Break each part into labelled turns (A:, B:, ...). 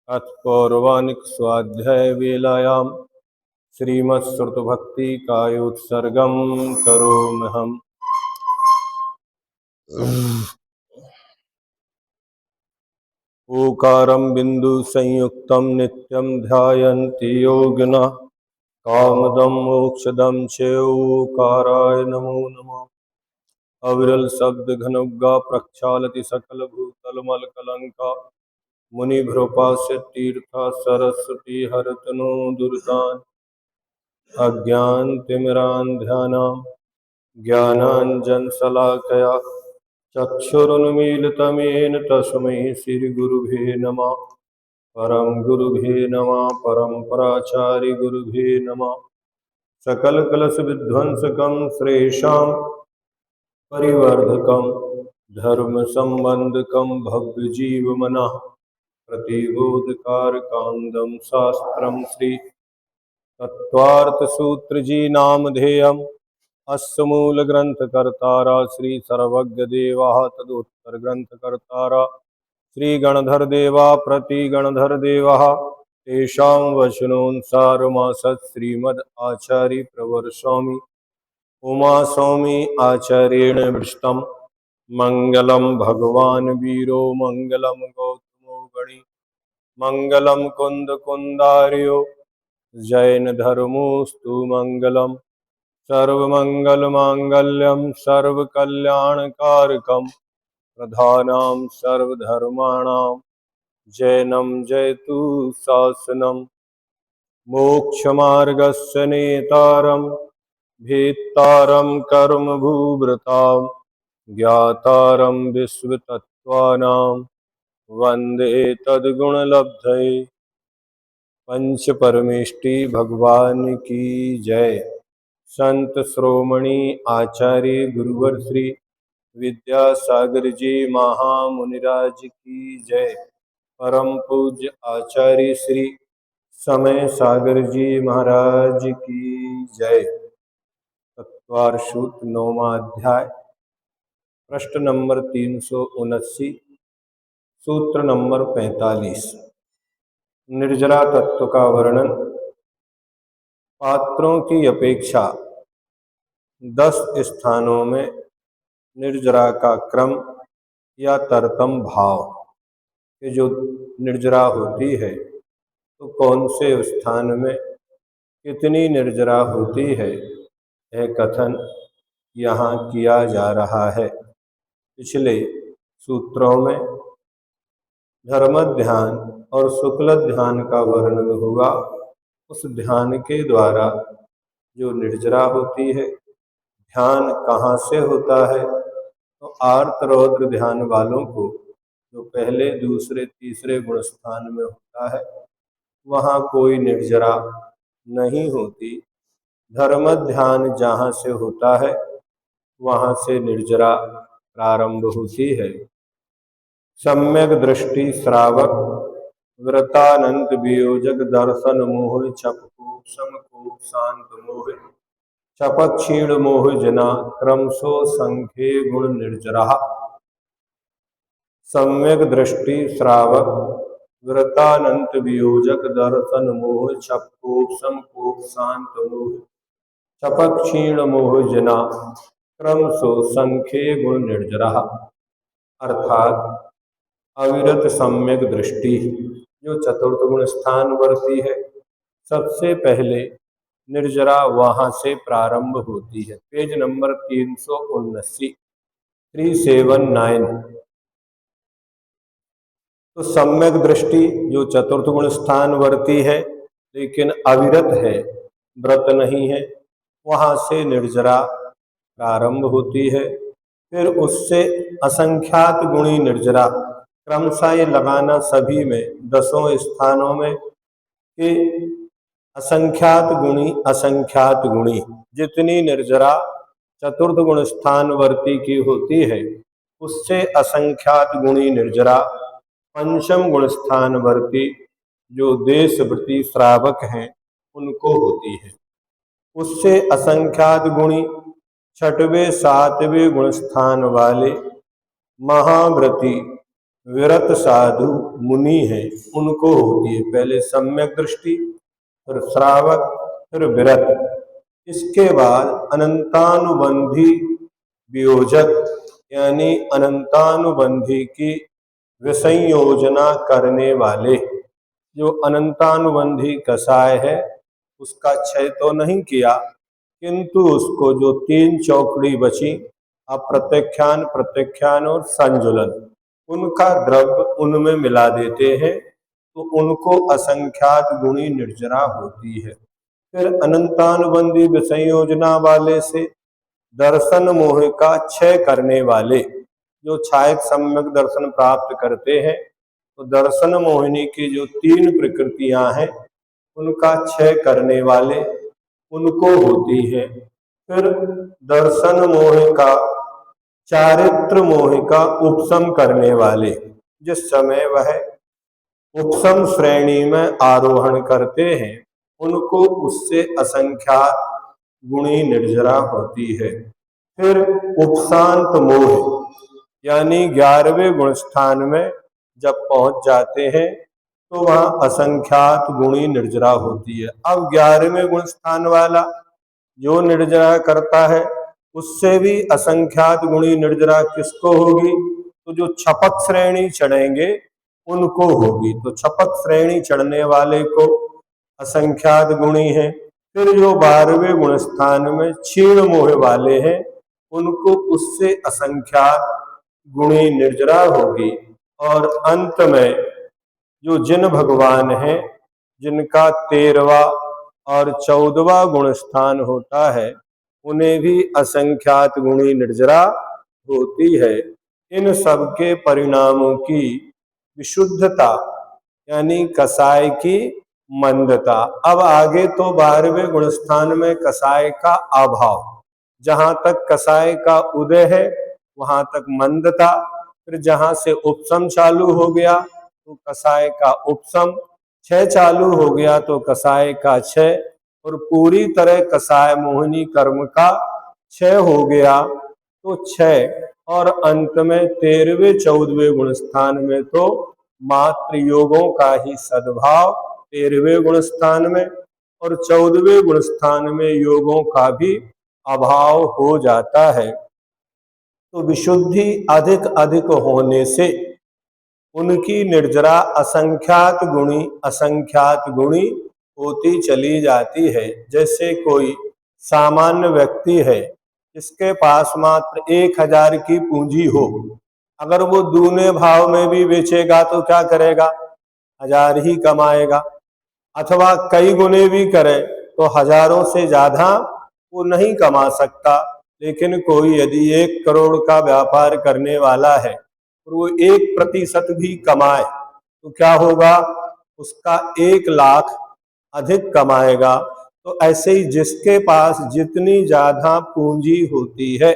A: अथ पौर्वाणिक स्वाध्याय वेलायां श्रीमत्श्रुतभक्ति कायोत्सर्गं करोम्यहम्। ओकारं बिंदु संयुक्तं नित्यं ध्यायन्ति योगिनः कामदं मोक्षदं च ओकाराय नमो नमः। अविरल शब्द घनुग्गा प्रक्षालति सकल भूतल मल कलंका मुनिभ्रोपास्य तीर्थ सरस्वती हरतनो दुर्गान् अज्ञानतिमिरान्धयानां ज्ञानाञ्जनशलाकया चक्षुरुन्मीलितं तस्मै श्रीगुरुभे नमः। परम गुरुभे नमः। परम्पराचार्य गुरुभे नमः। सकलकलशविध्वंसकं श्रेषां परिवर्धकं धर्मसम्बन्धकं भव्यजीवमनः प्रतिबोधकारकान्दं शास्त्रं श्री तत्त्वार्थसूत्रजी नामधेयम् अस्य मूलग्रन्थकर्तारा श्री सर्वज्ञदेवाः तदुत्तरग्रन्थकर्तारा श्री गणधरदेवा प्रतिगणधरदेवाः तेषां वचनोऽनुसारमासत् श्रीमद् आचार्य प्रवर्षामि उमा स्वामी आचार्येण पृष्ठं मंगलम भगवान वीरो मंगलम गौतमो गणी मंगलम कुंद कुंदार्यो जैन धर्मोस्तु मंगलम सर्वमंगलमांगल्यं सर्वकल्याणकारकं प्रधानं सर्वधर्माणां जैनं जयतु शासनम्। मोक्षमार्गस्य नेतारं भेत्तारं कर्मभूभृतां ज्ञातारं विश्वतत्त्वानां वन्दे तद्गुणलब्धये। पंच परमेष्टि भगवान की जय। संत श्रोमणी आचार्य गुरुवर श्री विद्यासागर जी महामुनिराज की जय। परम पूज्य आचार्य श्री समय सागर जी महाराज की जय। तत्वार्षूत 9वां अध्याय प्रश्न नंबर 379 सूत्र नंबर 45 निर्जरा तत्व का वर्णन। पात्रों की अपेक्षा 10 स्थानों में निर्जरा का क्रम या तरतम भाव कि जो निर्जरा होती है तो कौन से स्थान में कितनी निर्जरा होती है, यह कथन यहाँ किया जा रहा है। पिछले सूत्रों में धर्म ध्यान और शुक्ल ध्यान का वर्णन हुआ। उस ध्यान के द्वारा जो निर्जरा होती है, ध्यान कहाँ से होता है तो आर्त रौद्र ध्यान वालों को जो पहले दूसरे तीसरे गुण स्थान में होता है वहाँ कोई निर्जरा नहीं होती। धर्म ध्यान जहाँ से होता है वहाँ से निर्जरा प्रारंभ होती है। सम्यक दृष्टि श्रावक व्रतानंत वियोजक दर्शन मोह छपको समको शांत मोह छपक क्षीण मोह जना क्रमशो संख्ये गुण निर्जरा। सम्यक दृष्टि श्रावक व्रतानंत वियोजक दर्शन मोह छपको समको शांत मोह छपक क्षीण मोह जना क्रमशो संख्ये गुण निर्जरा। अर्थात अविरत सम्यक दृष्टि जो चतुर्थ गुण स्थान वर्ती है, सबसे पहले निर्जरा वहां से प्रारंभ होती है। Page number 379 379। तो सम्यक दृष्टि जो चतुर्थ गुण स्थान वर्ती है लेकिन अविरत है, व्रत नहीं है, वहां से निर्जरा प्रारंभ होती है। फिर उससे असंख्यात गुणी निर्जरा, क्रमशः ये लगाना सभी में 10 स्थानों में कि असंख्यात गुणी जितनी निर्जरा चतुर्थ गुण स्थान वर्ती की होती है उससे असंख्यात गुणी निर्जरा पंचम गुण स्थान वर्ती जो देशवृत्ति श्रावक हैं उनको होती है। उससे असंख्यात गुणी छठवें सातवें गुण स्थान वाले महाव्रती विरत साधु मुनि हैं उनको होती है। पहले सम्यक दृष्टि, फिर श्रावक, फिर विरत। इसके बाद अनंतानुबंधी वियोजक यानी अनंतानुबंधी की विसंयोजना करने वाले। जो अनंतानुबंधी कसाय है उसका क्षय तो नहीं किया, किंतु उसको जो तीन चौकड़ी बची, अप्रत्याख्यान, प्रत्याख्यान और संजुलन, उनका द्रव्य उनमें मिला देते हैं तो उनको असंख्यात गुणी निर्जरा होती है। फिर अनंतानुबंधी विसंयोजना वाले से दर्शन मोह का क्षय करने वाले, जो छायक सम्यक दर्शन प्राप्त करते हैं तो दर्शन मोहिनी की जो तीन प्रकृतियां हैं उनका क्षय करने वाले उनको होती है। फिर दर्शन मोह का चारित्र मोह का उपशम करने वाले, जिस समय वह उपशम श्रेणी में आरोहण करते हैं उनको उससे असंख्यात गुणी निर्जरा होती है। फिर उपशांत मोह यानी 11वें गुण स्थान में जब पहुंच जाते हैं तो वहां असंख्यात गुणी निर्जरा होती है। अब 11वें गुण स्थान वाला जो निर्जरा करता है उससे भी असंख्यात गुणी निर्जरा किसको होगी? तो जो छपक श्रेणी चढ़ेंगे उनको होगी। तो छपक श्रेणी चढ़ने वाले को असंख्यात गुणी है। फिर जो 12वें गुण स्थान में क्षीण मोह वाले हैं उनको उससे असंख्यात गुणी निर्जरा होगी। और अंत में जो जिन भगवान हैं जिनका 13वां और 14वां गुण स्थान होता है उन्हें भी असंख्यात गुणी निर्जरा होती है। इन सब के परिणामों की विशुद्धता यानी कसाय की मंदता। अब आगे तो 12वें गुण स्थान में कसाय का अभाव, जहां तक कसाय का उदय है वहां तक मंदता। फिर जहां से उपशम चालू हो गया तो कसाय का उपशम, क्षय चालू हो गया तो कसाय का क्षय, और पूरी तरह कसाय मोहिनी कर्म का क्षय हो गया तो क्षय। और अंत में 13वें 14वें गुण स्थान में तो मात्र योगों का ही सद्भाव 13वें गुण स्थान में, और 14वें गुण स्थान में योगों का भी अभाव हो जाता है। तो विशुद्धि अधिक अधिक होने से उनकी निर्जरा असंख्यात गुणी होती चली जाती है। जैसे कोई सामान्य व्यक्ति है जिसके पास मात्र 1000 की पूंजी हो, अगर वो दूने भाव में भी बेचेगा तो क्या करेगा? 1000 ही कमाएगा। अथवा कई गुने भी करे तो हजारों से ज्यादा वो नहीं कमा सकता। लेकिन कोई यदि 1 करोड़ का व्यापार करने वाला है और वो 1% भी कमाए तो क्या होगा? उसका 1 लाख अधिक कमाएगा। तो ऐसे ही जिसके पास जितनी ज्यादा पूंजी होती है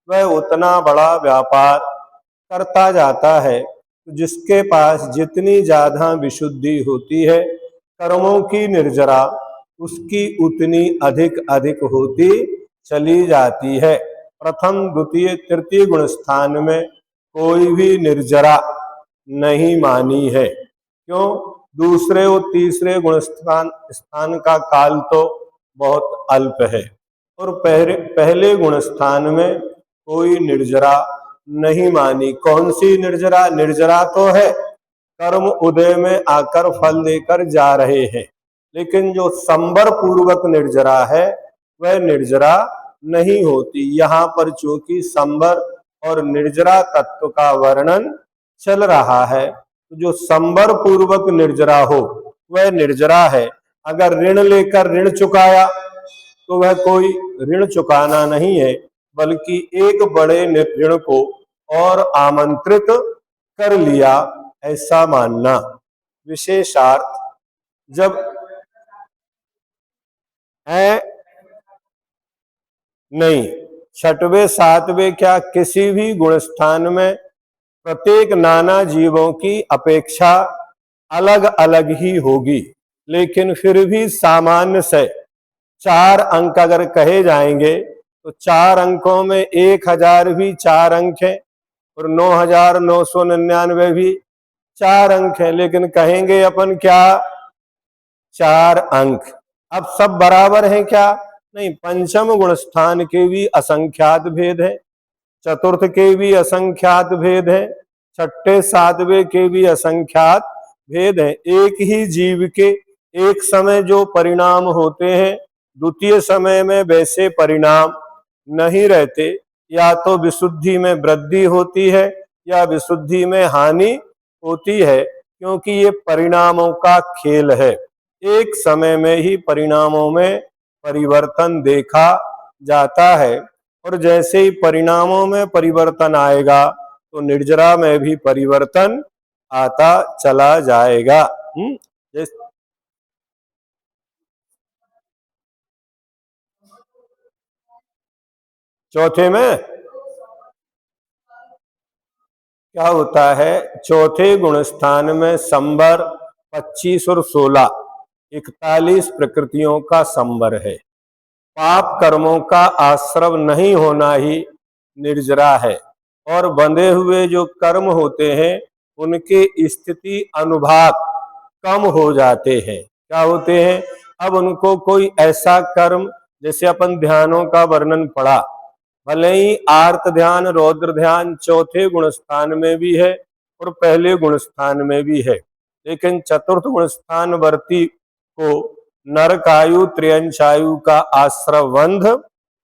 A: वह उतना बड़ा व्यापार करता जाता है। तो जिसके पास जितनी ज्यादा विशुद्धि होती है, कर्मों की निर्जरा उसकी उतनी अधिक अधिक होती चली जाती है। प्रथम द्वितीय तृतीय गुण स्थान में कोई भी निर्जरा नहीं मानी है। क्यों? दूसरे और तीसरे गुण स्थान का काल तो बहुत अल्प है, और पहले गुण स्थान में कोई निर्जरा नहीं मानी। कौन सी निर्जरा? निर्जरा तो है कर्म उदय में आकर फल देकर जा रहे हैं, लेकिन जो संबर पूर्वक निर्जरा है वह निर्जरा नहीं होती। यहाँ पर चूंकि संबर और निर्जरा तत्व का वर्णन चल रहा है, तो जो संबर पूर्वक निर्जरा हो वह निर्जरा है। अगर ऋण लेकर ऋण चुकाया तो वह कोई ऋण चुकाना नहीं है, बल्कि एक बड़े ऋण को और आमंत्रित कर लिया, ऐसा मानना। विशेषार्थ जब है नहीं, 6वें 7वें क्या किसी भी गुण स्थान में प्रत्येक नाना जीवों की अपेक्षा अलग अलग ही होगी, लेकिन फिर भी सामान्य से 4 अंक अगर कहे जाएंगे तो 4 अंकों में 1000 भी 4 अंक है, और 9,999 भी 4 अंक है, लेकिन कहेंगे अपन क्या? 4 अंक। अब सब बराबर हैं क्या? नहीं, पंचम गुण स्थान के भी असंख्यात भेद है, चतुर्थ के भी असंख्यात भेद है, छठे सातवें के भी असंख्यात भेद है। एक ही जीव के एक समय जो परिणाम होते हैं, द्वितीय समय में वैसे परिणाम नहीं रहते। या तो विशुद्धि में वृद्धि होती है या विशुद्धि में हानि होती है, क्योंकि ये परिणामों का खेल है। एक समय में ही परिणामों में परिवर्तन देखा जाता है, और जैसे ही परिणामों में परिवर्तन आएगा तो निर्जरा में भी परिवर्तन आता चला जाएगा। चौथे में क्या होता है? चौथे गुण स्थान में संवर 25 और 16, 41 प्रकृतियों का संवर है। पाप कर्मों का आश्रव नहीं होना ही निर्जरा है, और बंधे हुए जो कर्म होते हैं उनके स्थिति अनुभाग कम हो जाते हैं। क्या होते हैं? अब उनको कोई ऐसा कर्म, जैसे अपन ध्यानों का वर्णन पढ़ा, भले ही आर्त ध्यान, रौद्र ध्यान चौथे गुण स्थान में भी है और पहले गुण स्थान में भी है, लेकिन चतुर्थ गुण स्थान वर्ती को नरकायु त्र्यंचायु का आश्रवबंध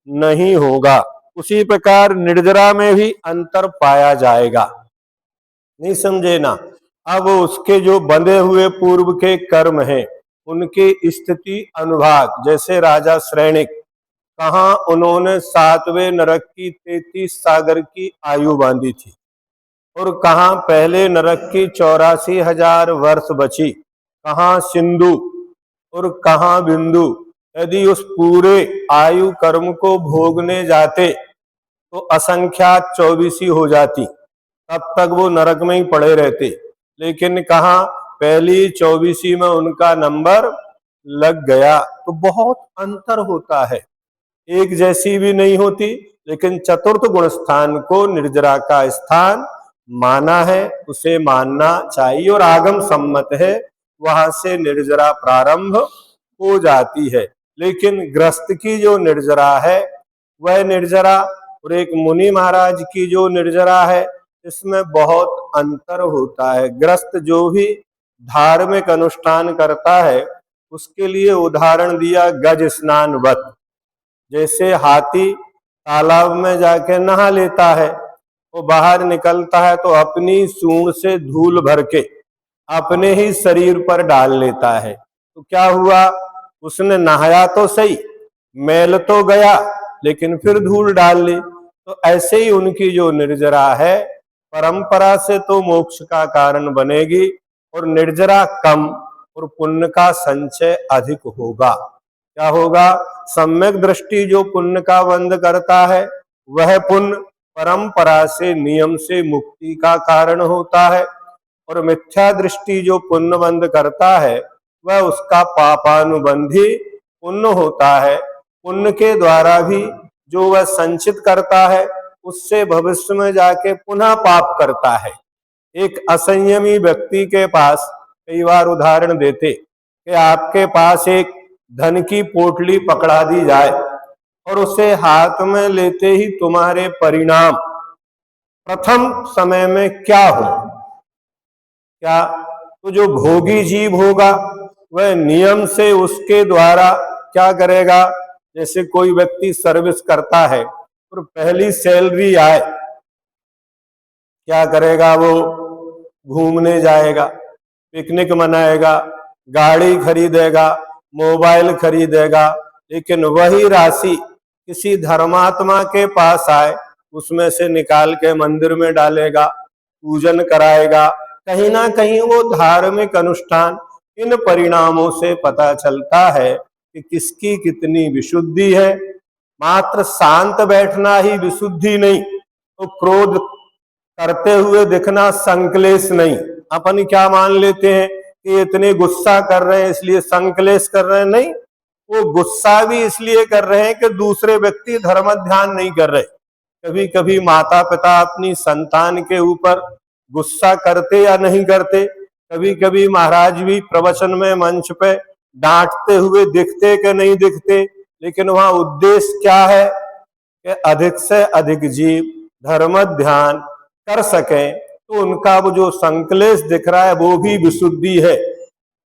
A: नहीं होगा। उसी प्रकार निर्जरा में भी अंतर पाया जाएगा। नहीं समझे ना? अब उसके जो बंधे हुए पूर्व के कर्म हैं उनके स्थिति अनुभाग, जैसे राजा श्रेणिक, कहा उन्होंने 7वें नरक की 33 सागर की आयु बांधी थी, और कहा पहले नरक की 84,000 वर्ष बची, कहा सिंधु और कहा बिंदु। यदि उस पूरे आयु कर्म को भोगने जाते तो असंख्यात 24 हो जाती, तब तक वो नरक में ही पड़े रहते। लेकिन कहा पहली 24 में उनका नंबर लग गया। तो बहुत अंतर होता है, एक जैसी भी नहीं होती। लेकिन चतुर्थ गुण स्थान को निर्जरा का स्थान माना है, उसे मानना चाहिए, और आगम सम्मत है, वहां से निर्जरा प्रारंभ हो जाती है। लेकिन ग्रस्त की जो निर्जरा है वह निर्जरा और एक मुनि महाराज की जो निर्जरा है, इसमें बहुत अंतर होता है। ग्रस्त जो भी धार्मिक अनुष्ठान करता है उसके लिए उदाहरण दिया गज स्नानवत। जैसे हाथी तालाब में जाके नहा लेता है, वो बाहर निकलता है तो अपनी सूंड से धूल भर के अपने ही शरीर पर डाल लेता है। तो क्या हुआ? उसने नहाया तो सही, मैल तो गया, लेकिन फिर धूल डाल ली। तो ऐसे ही उनकी जो निर्जरा है परंपरा से तो मोक्ष का कारण बनेगी, और निर्जरा कम और पुण्य का संचय अधिक होगा। क्या होगा? सम्यक दृष्टि जो पुण्य का बंध करता है वह पुण्य परंपरा से नियम से मुक्ति का कारण होता है, और मिथ्या दृष्टि जो पुण्य बंध करता है वह उसका पापानुबंधी पुण्य होता है। पुण्य के द्वारा भी जो वह संचित करता है उससे भविष्य में जाके पुनः पाप करता है। एक असंयमी व्यक्ति के पास कई बार उदाहरण देते कि आपके पास एक धन की पोटली पकड़ा दी जाए और उसे हाथ में लेते ही तुम्हारे परिणाम प्रथम समय में क्या हो? क्या? तो जो भोगी जीव होगा वह नियम से उसके द्वारा क्या करेगा? जैसे कोई व्यक्ति सर्विस करता है और पहली सैलरी आए, क्या करेगा? वो घूमने जाएगा, पिकनिक मनाएगा, गाड़ी खरीदेगा, मोबाइल खरीदेगा। लेकिन वही राशि किसी धर्मात्मा के पास आए, उसमें से निकाल के मंदिर में डालेगा, पूजन कराएगा। कहीं ना कहीं वो धार्मिक अनुष्ठान, इन परिणामों से पता चलता है कि किसकी कितनी विशुद्धि है। मात्र शांत बैठना ही विशुद्धि नहीं, तो क्रोध करते हुए दिखना संक्लेश नहीं। अपन क्या मान लेते हैं कि इतने गुस्सा कर रहे हैं इसलिए संक्लेश कर रहे हैं? नहीं, वो गुस्सा भी इसलिए कर रहे हैं कि दूसरे व्यक्ति धर्म ध्यान नहीं कर रहे। कभी कभी माता पिता अपनी संतान के ऊपर गुस्सा करते या नहीं करते, कभी कभी महाराज भी प्रवचन में मंच पे डांटते हुए दिखते कि नहीं दिखते, लेकिन वहां उद्देश्य क्या है कि अधिक से अधिक जीव धर्म ध्यान कर सकें। तो उनका वो जो संकलेश दिख रहा है वो भी विशुद्धि है।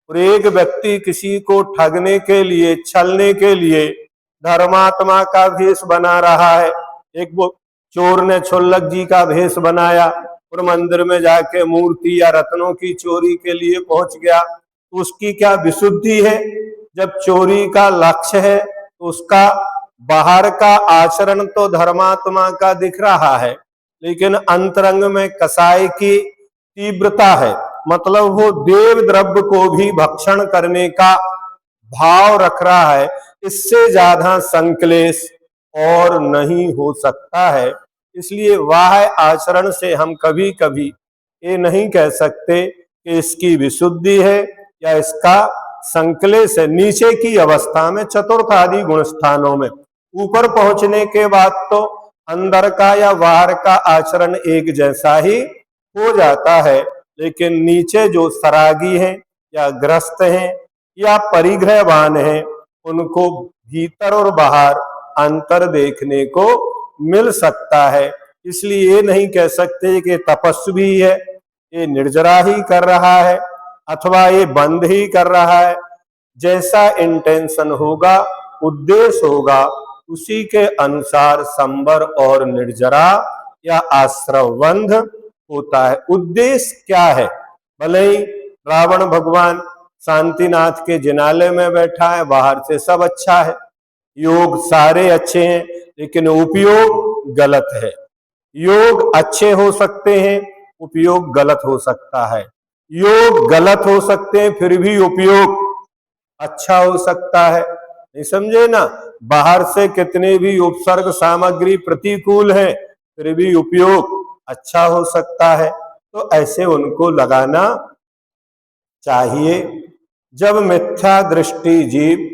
A: और एक व्यक्ति किसी को ठगने के लिए, छलने के लिए धर्मात्मा का भेष बना रहा है। एक वो चोर ने छुल्लक जी का भेष बनाया और मंदिर में जाके मूर्ति या रत्नों की चोरी के लिए पहुंच गया, तो उसकी क्या विशुद्धि है? जब चोरी का लक्ष्य है तो उसका बाहर का आचरण तो धर्मात्मा का दिख रहा है, लेकिन अंतरंग में कसाई की तीव्रता है। मतलब वो देव द्रव्य को भी भक्षण करने का भाव रख रहा है। इससे ज्यादा संकलेश और नहीं हो सकता है। इसलिए वाह्य आचरण से हम कभी कभी ये नहीं कह सकते कि इसकी विशुद्धि है या इसका संकलेश है। नीचे की अवस्था में चतुर्थ आदि गुण स्थानों में, ऊपर पहुंचने के बाद तो अंदर का या बाहर का आचरण एक जैसा ही हो जाता है। लेकिन नीचे जो सरागी हैं या ग्रस्त हैं या परिग्रहवान हैं, उनको भीतर और बाहर अंतर देखने को मिल सकता है। इसलिए ये नहीं कह सकते कि तपस्वी है, ये निर्जरा ही कर रहा है अथवा ये बंद ही कर रहा है। जैसा इंटेंशन होगा, उद्देश्य होगा, उसी के अनुसार संवर और निर्जरा या आश्रवबंध होता है। उद्देश्य क्या है? भले ही रावण भगवान शांतिनाथ के जिनालय में बैठा है, बाहर से सब अच्छा है, योग सारे अच्छे हैं, लेकिन उपयोग गलत है। योग अच्छे हो सकते हैं, उपयोग गलत हो सकता है। योग गलत हो सकते हैं, फिर भी उपयोग अच्छा हो सकता है। नहीं समझे ना? बाहर से कितने भी उपसर्ग सामग्री प्रतिकूल है, फिर भी उपयोग अच्छा हो सकता है। तो ऐसे उनको लगाना चाहिए। जब मिथ्या दृष्टि जीव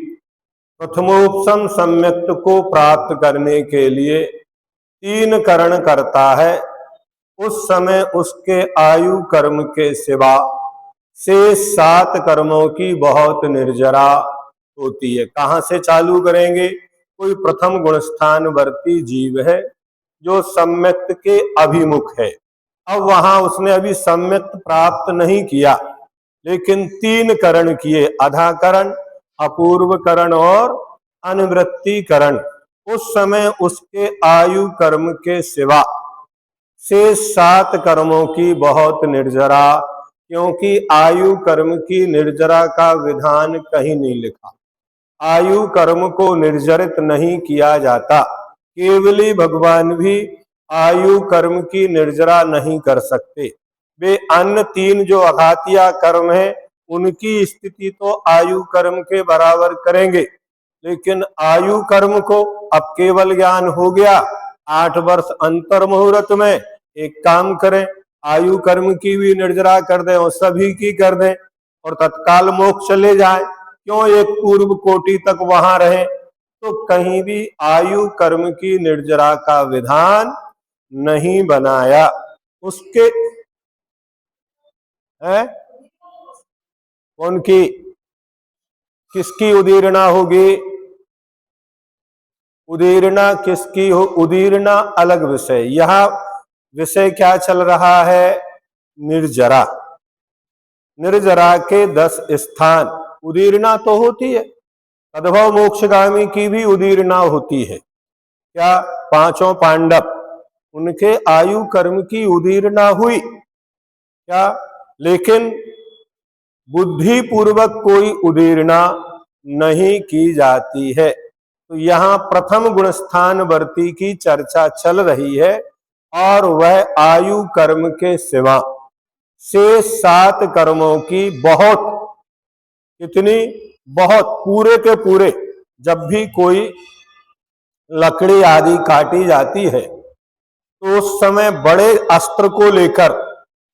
A: प्रथमोपम सम्यक्त को प्राप्त करने के लिए 3 करण करता है, उस समय उसके आयु कर्म के सिवा से 7 कर्मों की बहुत निर्जरा होती है। कहां से चालू करेंगे? कोई प्रथम गुण स्थान वर्ती जीव है जो सम्यक्त के अभिमुख है। अब वहां उसने अभी सम्यक्त प्राप्त नहीं किया, लेकिन 3 करण किए, अधाकरण, अपूर्व करण और अनुवृत्ति करण। उस समय उसके आयु कर्म के सिवा से 7 कर्मों की बहुत निर्जरा, क्योंकि आयु कर्म की निर्जरा का विधान कहीं नहीं लिखा। आयु कर्म को निर्जरित नहीं किया जाता। केवली भगवान भी आयु कर्म की निर्जरा नहीं कर सकते। वे अन्य 3 जो अघातिया कर्म है उनकी स्थिति तो आयु कर्म के बराबर करेंगे, लेकिन आयु कर्म को अब केवल ज्ञान हो गया, 8 वर्ष अंतर मुहूर्त में एक काम करें, आयु कर्म की भी निर्जरा कर दें और सभी की कर दें और तत्काल मोक्ष चले जाए। क्यों एक पूर्व कोटि तक वहां रहे? तो कहीं भी आयु कर्म की निर्जरा का विधान नहीं बनाया। उसके है उनकी किसकी उदीर्णा होगी? उदीर्णा किसकी हो? उदीर्णा अलग विषय। यहां विषय क्या चल रहा है? निर्जरा। निर्जरा के 10 स्थान। उदीर्णा तो होती है, तद्भव मोक्षगामी की भी उदीर्णा होती है। क्या? 5 पांडव, उनके आयु कर्म की उदीर्णा हुई क्या? लेकिन बुद्धि पूर्वक कोई उदीर्णा नहीं की जाती है। तो यहाँ प्रथम गुण स्थान वर्ती की चर्चा चल रही है और वह आयु कर्म के सिवा से 7 कर्मों की बहुत, कितनी? बहुत, पूरे के पूरे। जब भी कोई लकड़ी आदि काटी जाती है तो उस समय बड़े अस्त्र को लेकर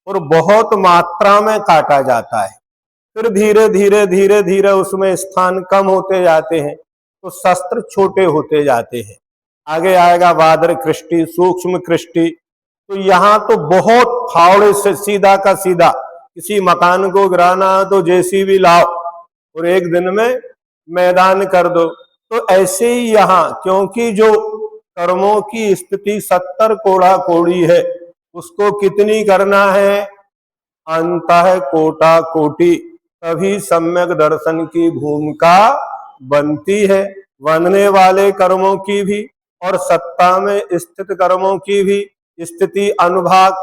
A: और बहुत मात्रा में काटा जाता है, फिर धीरे धीरे धीरे धीरे उसमें स्थान कम होते जाते हैं तो शस्त्र छोटे होते जाते हैं। आगे आएगा वादर कृष्टि, सूक्ष्म कृष्टि। तो यहाँ तो बहुत फावड़े से सीधा का सीधा, किसी मकान को गिराना तो जेसीबी लाओ और एक दिन में मैदान कर दो। तो ऐसे ही यहाँ, क्योंकि जो कर्मों की स्थिति 70 कोड़ा कोड़ी है, उसको कितनी करना है? अंतः कोटा कोटि, तभी सम्यक दर्शन की भूमिका बनती है। बनने वाले कर्मों की भी और सत्ता में स्थित कर्मों की भी स्थिति अनुभाग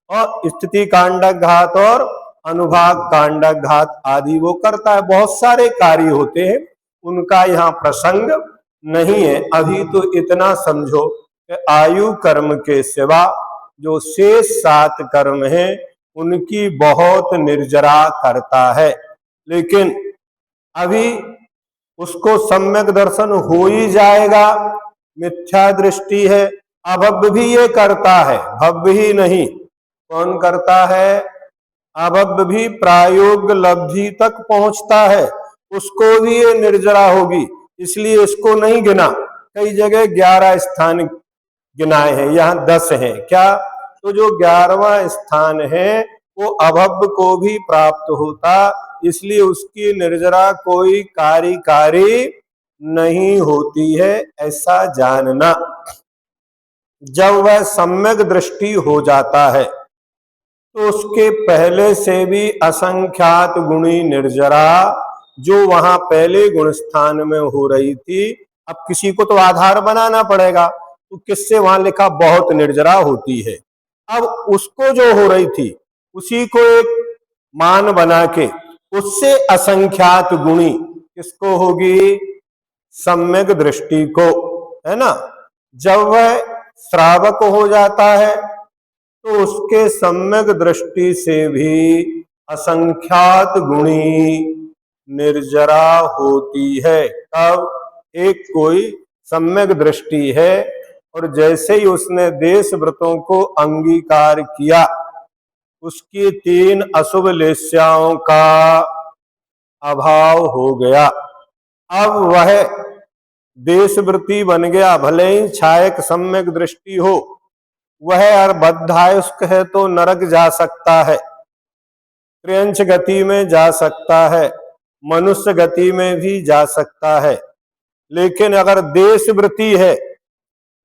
A: और स्थिति कांडक घात और अनुभाग कांडक घात आदि वो करता है। बहुत सारे कार्य होते हैं, उनका यहाँ प्रसंग नहीं है। अभी तो इतना समझो कि आयु कर्म के सिवा जो शेष 7 कर्म हैं उनकी बहुत निर्जरा करता है। लेकिन अभी उसको सम्यक दर्शन हो ही जाएगा, मिथ्या दृष्टि है। अभव्य भी ये करता है, भव्य ही नहीं। कौन करता है? अभव्य भी प्रायोग लब्धि तक पहुंचता है, उसको भी ये निर्जरा होगी, इसलिए इसको नहीं गिना। कई जगह 11 स्थान गिनाए हैं, यहाँ 10 हैं। क्या? तो जो 11वां स्थान है वो अभव्य को भी प्राप्त होता, इसलिए उसकी निर्जरा कोई कार्यकारी नहीं होती है, ऐसा जानना। जब वह सम्यक दृष्टि हो जाता है तो उसके पहले से भी असंख्यात गुणी निर्जरा जो वहां पहले गुण स्थान में हो रही थी, अब किसी को तो आधार बनाना पड़ेगा, तो किससे वहां लिखा बहुत निर्जरा होती है। अब उसको जो हो रही थी उसी को एक मान बना के उससे असंख्यात गुणी किसको होगी? सम्यक दृष्टि को, है ना। जब वह श्रावक हो जाता है तो उसके सम्यक दृष्टि से भी असंख्यात गुणी निर्जरा होती है। अब एक कोई सम्यक दृष्टि है और जैसे ही उसने देश व्रतों को अंगीकार किया, उसकी 3 अशुभ लेस्याओं का अभाव हो गया। अब वह देशवृत्ति बन गया, भले ही छायक सम्यक दृष्टि हो। वह और बद्धायुष्क है तो नरक जा सकता है, त्रियंच गति में जा सकता है, मनुष्य गति में भी जा सकता है। लेकिन अगर देशवृत्ति है,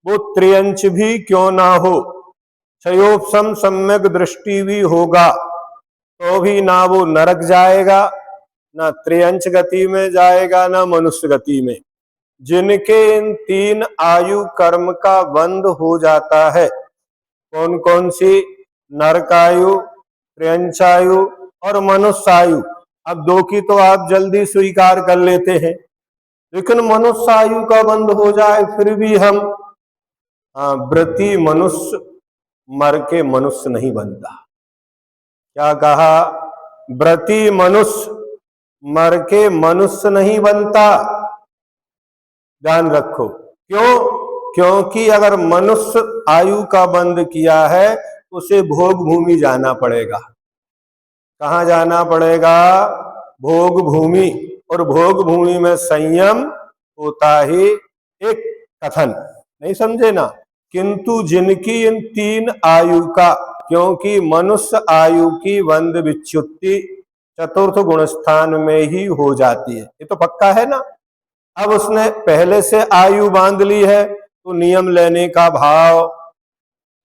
A: वो त्रियंच भी क्यों ना हो, क्षयोपम सम्यक दृष्टि भी होगा तो भी ना वो नरक जाएगा, ना त्रियंच गति में जाएगा, ना मनुष्य गति में। जिनके इन 3 आयु कर्म का बंध हो जाता है, कौन कौन सी? नरकायु, त्रियंचायु और मनुष्यायु। अब 2 की तो आप जल्दी स्वीकार कर लेते हैं, लेकिन मनुष्यायु का बंध हो जाए फिर भी हम व्रती मनुष्य मर के मनुष्य नहीं बनता। क्या कहा? व्रती मनुष्य मर के मनुष्य नहीं बनता। ध्यान रखो। क्यों? क्योंकि अगर मनुष्य आयु का बंध किया है उसे भोग भूमि जाना पड़ेगा। कहाँ जाना पड़ेगा? भोग भूमि। और भोग भूमि में संयम होता ही एक कथन, नहीं समझे ना। किंतु जिनकी इन 3 आयु का, क्योंकि मनुष्य आयु की बंध विच्युति चतुर्थ गुण स्थान में ही हो जाती है, ये तो पक्का है ना। अब उसने पहले से आयु बांध ली है तो नियम लेने का भाव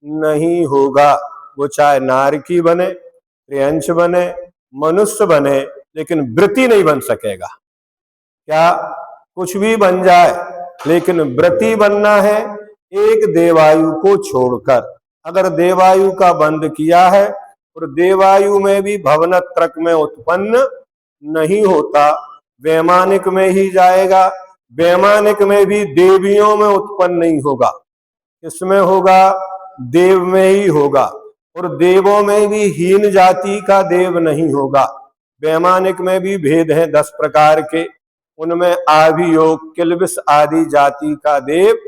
A: नहीं होगा। वो चाहे नारकी बने, त्रियंश बने, मनुष्य बने, लेकिन व्रती नहीं बन सकेगा। क्या? कुछ भी बन जाए, लेकिन व्रती बनना है एक देवायु को छोड़कर। अगर देवायु का बंध किया है और देवायु में भी भवनत्रक में उत्पन्न नहीं होता, वैमानिक में ही जाएगा। वैमानिक में भी देवियों में उत्पन्न नहीं होगा, किसमें होगा? देव में ही होगा। और देवों में भी हीन जाति का देव नहीं होगा। वैमानिक में भी भेद है 10 प्रकार के, उनमें आभियोग किलबिश आदि जाति का देव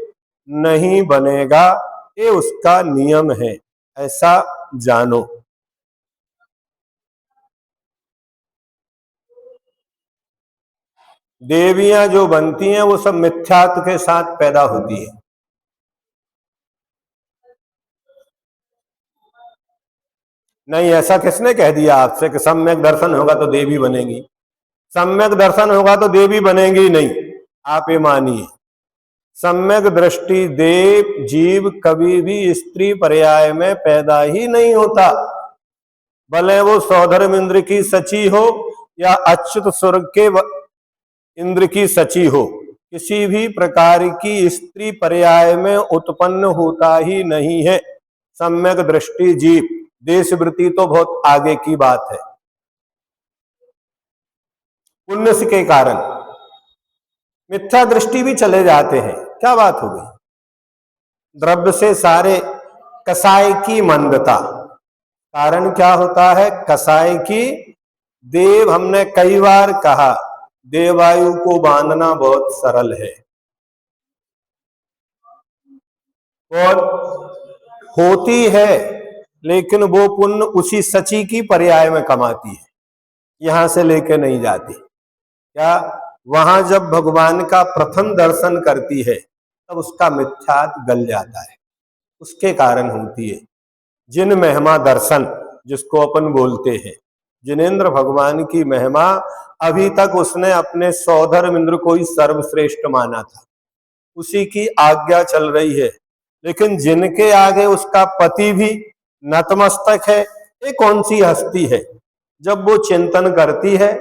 A: नहीं बनेगा, ये उसका नियम है, ऐसा जानो। देवियां जो बनती हैं वो सब मिथ्यात्व के साथ पैदा होती है। नहीं, ऐसा किसने कह दिया आपसे कि सम्यक दर्शन होगा तो देवी बनेगी? सम्यक दर्शन होगा तो देवी बनेगी नहीं, आप ये मानिए। सम्यक दृष्टि देव जीव कभी भी स्त्री पर्याय में पैदा ही नहीं होता, भले वो सौधर्म इंद्र की सची हो या अच्युत स्वर्ग के इंद्र की सची हो, किसी भी प्रकार की स्त्री पर्याय में उत्पन्न होता ही नहीं है। सम्यक दृष्टि जीव, देश वृत्ति तो बहुत आगे की बात है। पुण्य के कारण मिथ्या दृष्टि भी चले जाते हैं, क्या बात हो गई? द्रव्य से सारे कसाय की मंदता, कारण क्या होता है? कसाय की। देव, हमने कई बार कहा, देवायु को बांधना बहुत सरल है और होती है, लेकिन वो पुण्य उसी सची की पर्याय में कमाती है, यहां से लेके नहीं जाती। क्या वहां जब भगवान का प्रथम दर्शन करती है तब उसका मिथ्यात गल जाता है, उसके कारण होती है। जिन महिमा दर्शन जिसको अपन बोलते हैं, जिनेन्द्र भगवान की महिमा, अभी तक उसने अपने सौधर्म इंद्र को ही सर्वश्रेष्ठ माना था, उसी की आज्ञा चल रही है। लेकिन जिनके आगे उसका पति भी नतमस्तक है, ये कौन सी हस्ती है? जब वो चिंतन करती है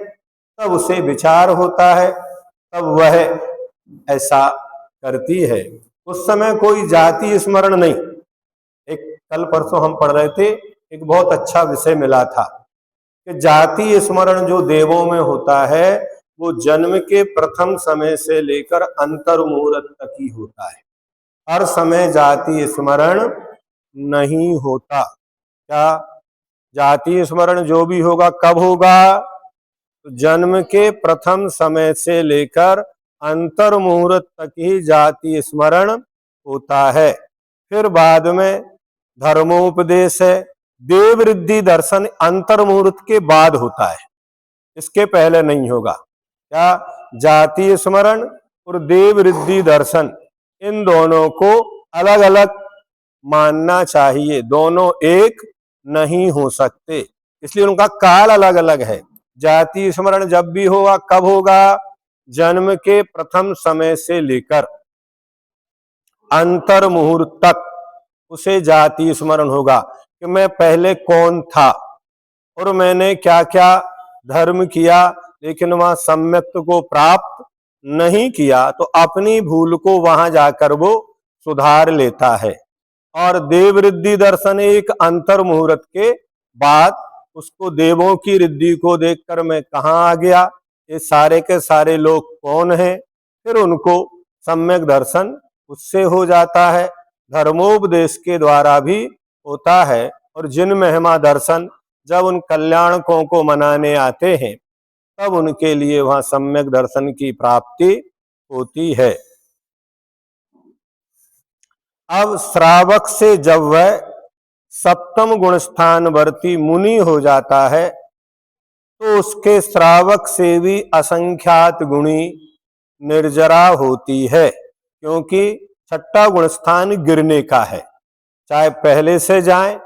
A: तब उसे विचार होता है, तब वह ऐसा करती है। उस समय कोई जाति स्मरण नहीं। एक कल परसों हम पढ़ रहे थे, एक बहुत अच्छा विषय मिला था कि जाति स्मरण जो देवों में होता है वो जन्म के प्रथम समय से लेकर अंतर मुहूर्त तक ही होता है, हर समय जाति स्मरण नहीं होता। क्या जाति स्मरण जो भी होगा कब होगा? तो जन्म के प्रथम समय से लेकर अंतर मुहूर्त तक ही जाति स्मरण होता है। फिर बाद में धर्मोपदेश है। देव रिद्धि दर्शन अंतर मुहूर्त के बाद होता है, इसके पहले नहीं होगा। क्या जाति स्मरण और देव रिद्धि दर्शन, इन दोनों को अलग अलग मानना चाहिए, दोनों एक नहीं हो सकते, इसलिए उनका काल अलग अलग है। जाति स्मरण जब भी होगा कब होगा? जन्म के प्रथम समय से लेकर अंतर मुहूर्त तक उसे जाति स्मरण होगा कि मैं पहले कौन था और मैंने क्या क्या धर्म किया, लेकिन वहां सम्यक्त्व को प्राप्त नहीं किया, तो अपनी भूल को वहां जाकर वो सुधार लेता है। और देव रिद्धि दर्शन एक अंतर मुहूर्त के बाद, उसको देवों की रिद्धि को देखकर मैं कहाँ आ गया, ये सारे के सारे लोग कौन हैं, फिर उनको सम्यक दर्शन उससे हो जाता है। धर्मोपदेश के द्वारा भी होता है। और जिन महिमा दर्शन जब उन कल्याणकों को मनाने आते हैं तब उनके लिए वहां सम्यक दर्शन की प्राप्ति होती है। अब श्रावक से जब वह सप्तम गुण स्थान वर्ती मुनि हो जाता है तो उसके श्रावक से भी असंख्यात गुणी निर्जरा होती है, क्योंकि छठा गुण स्थान गिरने का है। चाहे पहले से जाएं,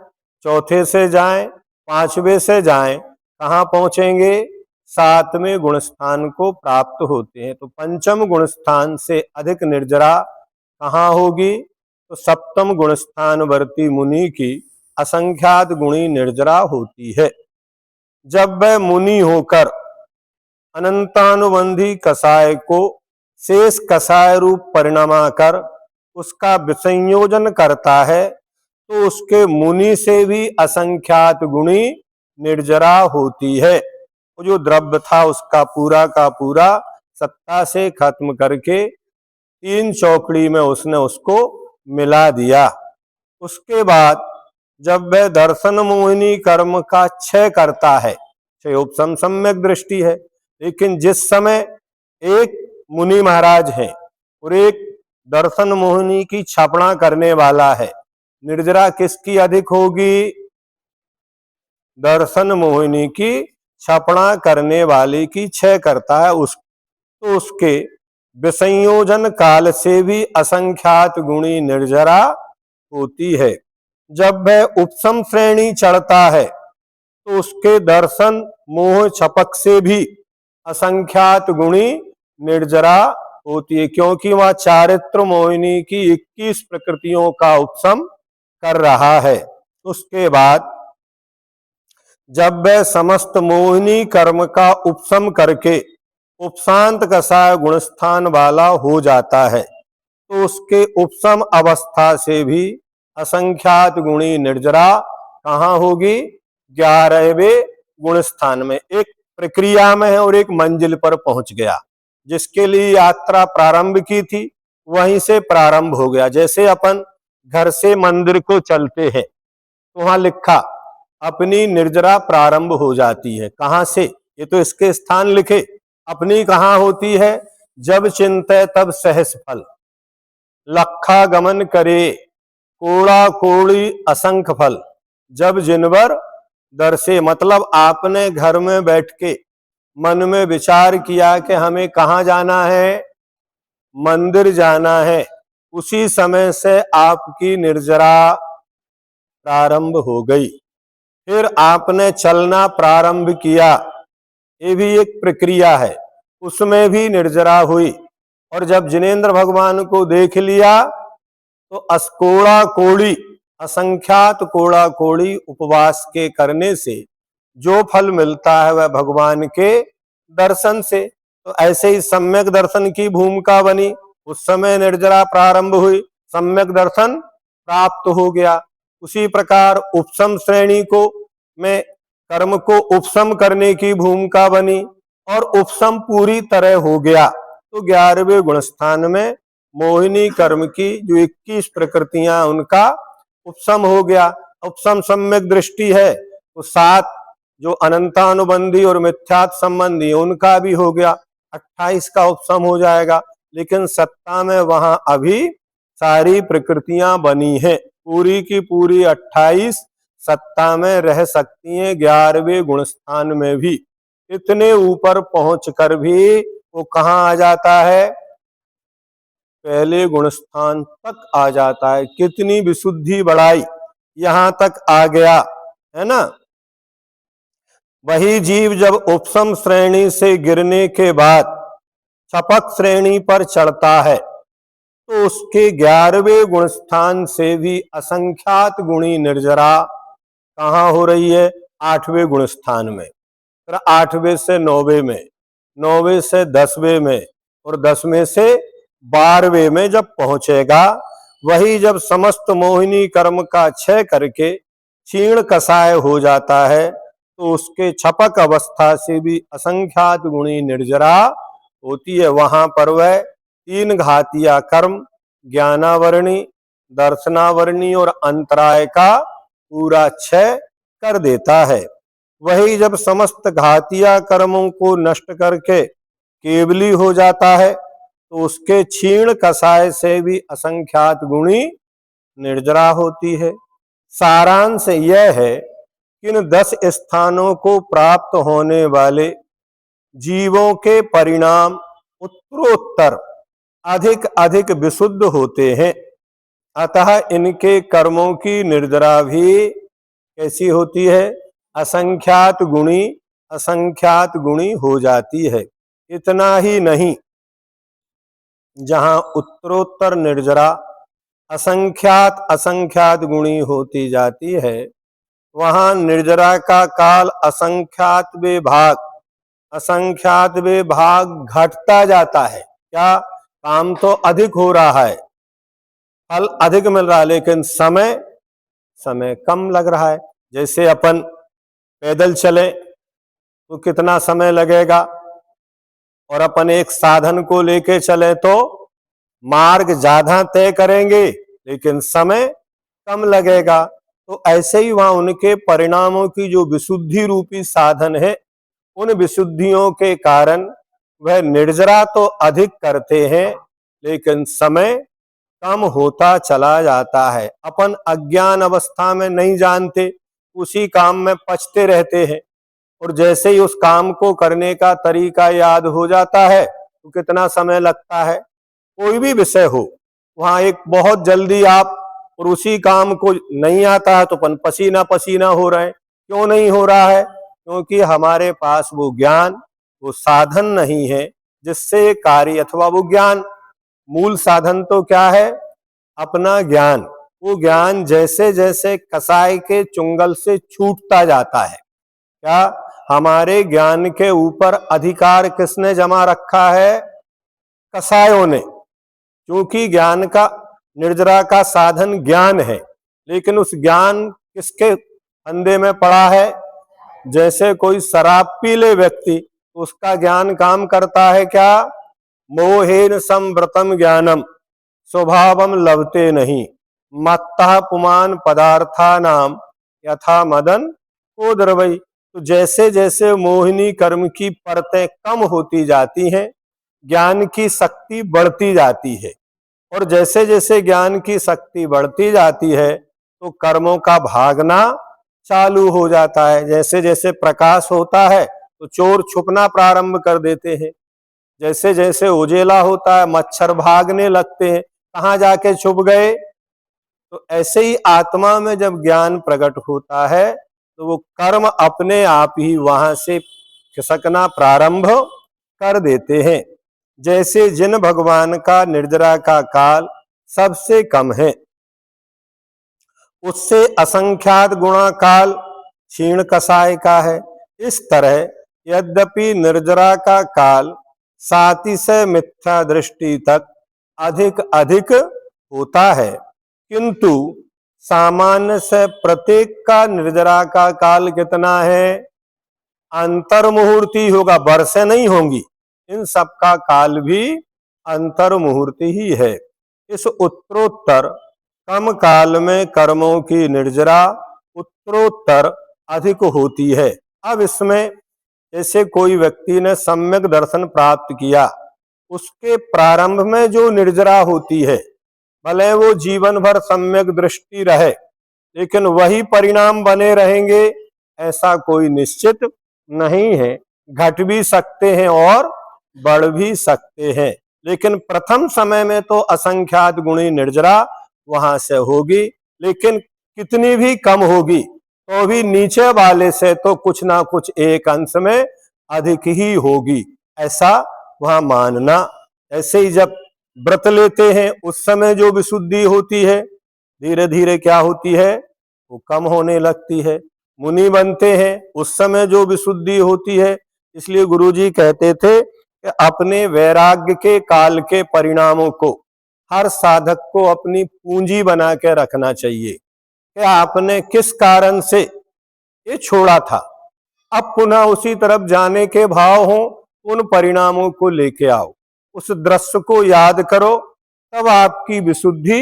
A: चौथे से जाएं, पांचवें से जाएं, कहाँ पहुंचेंगे? सातवें गुण स्थान को प्राप्त होते हैं। तो पंचम गुण स्थान से अधिक निर्जरा कहाँ होगी? तो सप्तम गुण स्थान वर्ती मुनि की असंख्यात गुणी निर्जरा होती है। जब वह मुनि होकर अनंतानुबंधी कसाय को शेष कसाय रूप परिणमा कर उसका विसंयोजन करता है तो उसके मुनि से भी असंख्यात गुणी निर्जरा होती है। वो जो द्रव्य था उसका पूरा का पूरा सत्ता से खत्म करके तीन चौकड़ी में उसने उसको मिला दिया। उसके बाद जब वह दर्शन मोहिनी कर्म का क्षय करता है, क्षय उपशम सम्यक दृष्टि है, लेकिन जिस समय एक मुनि महाराज है और एक दर्शन मोहिनी की छापना करने वाला है, निर्जरा किसकी अधिक होगी? दर्शन मोहिनी की छापना करने वाले की क्षय करता है तो उसके विसंयोजन काल से भी असंख्यात गुणी निर्जरा होती है। जब वह उपशम श्रेणी चढ़ता है तो उसके दर्शन मोह छपक से भी असंख्यात गुणी निर्जरा होती है, क्योंकि वह चारित्र मोहिनी की 21 प्रकृतियों का उपशम कर रहा है। उसके बाद जब वह समस्त मोहिनी कर्म का उपशम करके उपशांत कसाय गुणस्थान वाला हो जाता है, तो उसके उपशम अवस्था से भी असंख्यात गुणी निर्जरा कहाँ होगी? 11वें गुण स्थान में। एक प्रक्रिया में है और एक मंजिल पर पहुंच गया। जिसके लिए यात्रा प्रारंभ की थी वहीं से प्रारंभ हो गया। जैसे अपन घर से मंदिर को चलते हैं तो वहां लिखा अपनी निर्जरा प्रारंभ हो जाती है। कहां से? ये तो इसके स्थान लिखे। अपनी कहाँ होती है? जब चिंतय तब सहस फल, लखा गमन करे कोड़ा कोड़ी असंख्य फल, जब जिनवर दर्शे। मतलब आपने घर में बैठ के मन में विचार किया कि हमें कहाँ जाना है? मंदिर जाना है। उसी समय से आपकी निर्जरा प्रारंभ हो गई। फिर आपने चलना प्रारंभ किया, ये भी एक प्रक्रिया है, उसमें भी निर्जरा हुई। और जब जिनेंद्र भगवान को देख लिया तो अस्कोड़ा कोड़ी, असंख्यात कोड़ा कोड़ी उपवास के करने से जो फल मिलता है वह भगवान के दर्शन से। तो ऐसे ही सम्यक दर्शन की भूमिका बनी। उस समय निर्जरा प्रारंभ हुई, सम्यक दर्शन प्राप्त हो गया। उसी प्रकार उपशम श्रेणी को में कर्म को उपशम करने की भूमिका बनी और उपशम पूरी तरह हो गया तो 11वें गुणस्थान में मोहिनी कर्म की जो 21 प्रकृतियां उनका उपशम हो गया। उपशम सम्यक दृष्टि है तो 7 जो अनंतानुबंधी और मिथ्यात संबंधी उनका भी हो गया, 28 का उपशम हो जाएगा। लेकिन सत्ता में वहां अभी सारी प्रकृतियां बनी हैं, पूरी की पूरी 28 सत्ता में रह सकती हैं 11वें गुणस्थान में भी। इतने ऊपर पहुंचकर भी वो कहाँ आ जाता है? पहले गुणस्थान तक आ जाता है। कितनी विशुद्धि बढ़ाई, यहां तक आ गया है ना। वही जीव जब उपशम श्रेणी से गिरने के बाद छपक श्रेणी पर चढ़ता है तो उसके 11वें गुणस्थान से भी असंख्यात गुणी निर्जरा कहाँ हो रही है? 8वें गुणस्थान में। फिर 8वें से 9वें में, 9वें से 10वें में और 10वें से 12वें में जब पहुंचेगा, वही जब समस्त मोहिनी कर्म का क्षय करके क्षीण कसाय हो जाता है तो उसके छपक अवस्था से भी असंख्यात गुणी निर्जरा होती है। वहां पर वह 3 घातिया कर्म, ज्ञानावरणी, दर्शनावरणी और अंतराय का पूरा क्षय कर देता है। वही जब समस्त घातिया कर्मों को नष्ट करके केवली हो जाता है तो उसके क्षीण कसाय से भी असंख्यात गुणी निर्जरा होती है। सारांश यह है कि इन 10 स्थानों को प्राप्त होने वाले जीवों के परिणाम उत्तरोत्तर अधिक अधिक विशुद्ध होते हैं। अतः इनके कर्मों की निर्जरा भी कैसी होती है? असंख्यात गुणी हो जाती है। इतना ही नहीं, जहां उत्तरोत्तर निर्जरा असंख्यात गुणी होती जाती है, वहां निर्जरा का काल असंख्यात वे भाग घटता जाता है। क्या? काम तो अधिक हो रहा है, फल अधिक मिल रहा है, लेकिन समय कम लग रहा है। जैसे अपन पैदल चले तो कितना समय लगेगा, और अपन एक साधन को लेके चले तो मार्ग ज्यादा तय करेंगे लेकिन समय कम लगेगा। तो ऐसे ही वहां उनके परिणामों की जो विशुद्धि रूपी साधन है, उन विशुद्धियों के कारण वह निर्जरा तो अधिक करते हैं लेकिन समय कम होता चला जाता है। अपन अज्ञान अवस्था में नहीं जानते, उसी काम में पचते रहते हैं, और जैसे ही उस काम को करने का तरीका याद हो जाता है तो कितना समय लगता है। कोई भी विषय हो, वहां एक बहुत जल्दी आप, और उसी काम को नहीं आता है तो अपन पसीना पसीना हो रहे हैं। क्यों नहीं हो रहा है? क्योंकि हमारे पास वो ज्ञान, वो साधन नहीं है जिससे कार्य, अथवा वो ज्ञान, मूल साधन तो क्या है? अपना ज्ञान। वो ज्ञान जैसे जैसे कसाई के चुंगल से छूटता जाता है, क्या हमारे ज्ञान के ऊपर अधिकार किसने जमा रखा है? कसायों ने। क्योंकि ज्ञान का, निर्जरा का साधन ज्ञान है, लेकिन उस ज्ञान किसके फंदे में पड़ा है? जैसे कोई शराब पी ले व्यक्ति, उसका ज्ञान काम करता है क्या? मोहेन संवृतम ज्ञानम स्वभावम लभते नहीं, मत्तः पुमान पदार्था नाम यथा मदन को द्रवई। तो जैसे जैसे मोहिनी कर्म की परतें कम होती जाती हैं, ज्ञान की शक्ति बढ़ती जाती है, और जैसे जैसे ज्ञान की शक्ति बढ़ती जाती है तो कर्मों का भागना चालू हो जाता है। जैसे जैसे प्रकाश होता है तो चोर छुपना प्रारंभ कर देते हैं, जैसे जैसे उजेला होता है मच्छर भागने लगते हैं, कहाँ जाके छुप गए? तो ऐसे ही आत्मा में जब ज्ञान प्रकट होता है तो वो कर्म अपने आप ही वहां से खिसकना प्रारंभ कर देते हैं। जैसे जिन भगवान का निर्जरा का काल सबसे कम है, उससे असंख्यात गुणा काल क्षीण कसाय का है, इस तरह यद्यपि निर्जरा का काल साति से मिथ्या दृष्टि तक अधिक अधिक होता है, किंतु सामान्य से प्रत्येक का निर्जरा का काल कितना है? अंतर मुहूर्ती होगा, वर्षे नहीं होंगी, इन सब का काल भी अंतर मुहूर्ती ही है। इस उत्तरोत्तर कम काल में कर्मों की निर्जरा उत्तरोत्तर अधिक होती है। अब इसमें जैसे कोई व्यक्ति ने सम्यक दर्शन प्राप्त किया, उसके प्रारंभ में जो निर्जरा होती है, भले वो जीवन भर सम्यक दृष्टि रहे, लेकिन वही परिणाम बने रहेंगे ऐसा कोई निश्चित नहीं है। घट भी सकते हैं और बढ़ भी सकते हैं, लेकिन प्रथम समय में तो असंख्यात गुणी निर्जरा वहां से होगी, लेकिन कितनी भी कम होगी तो भी नीचे वाले से तो कुछ ना कुछ एक अंश में अधिक ही होगी, ऐसा वहां मानना। ऐसे ही जब व्रत लेते हैं उस समय जो विशुद्धि होती है, धीरे धीरे क्या होती है? वो कम होने लगती है। मुनि बनते हैं उस समय जो विशुद्धि होती है, इसलिए गुरुजी कहते थे कि अपने वैराग्य के काल के परिणामों को हर साधक को अपनी पूंजी बना के रखना चाहिए कि आपने किस कारण से ये छोड़ा था, अब पुनः उसी तरफ जाने के भाव हो, उन परिणामों को लेके आओ, उस दृश्य को याद करो, तब आपकी विशुद्धि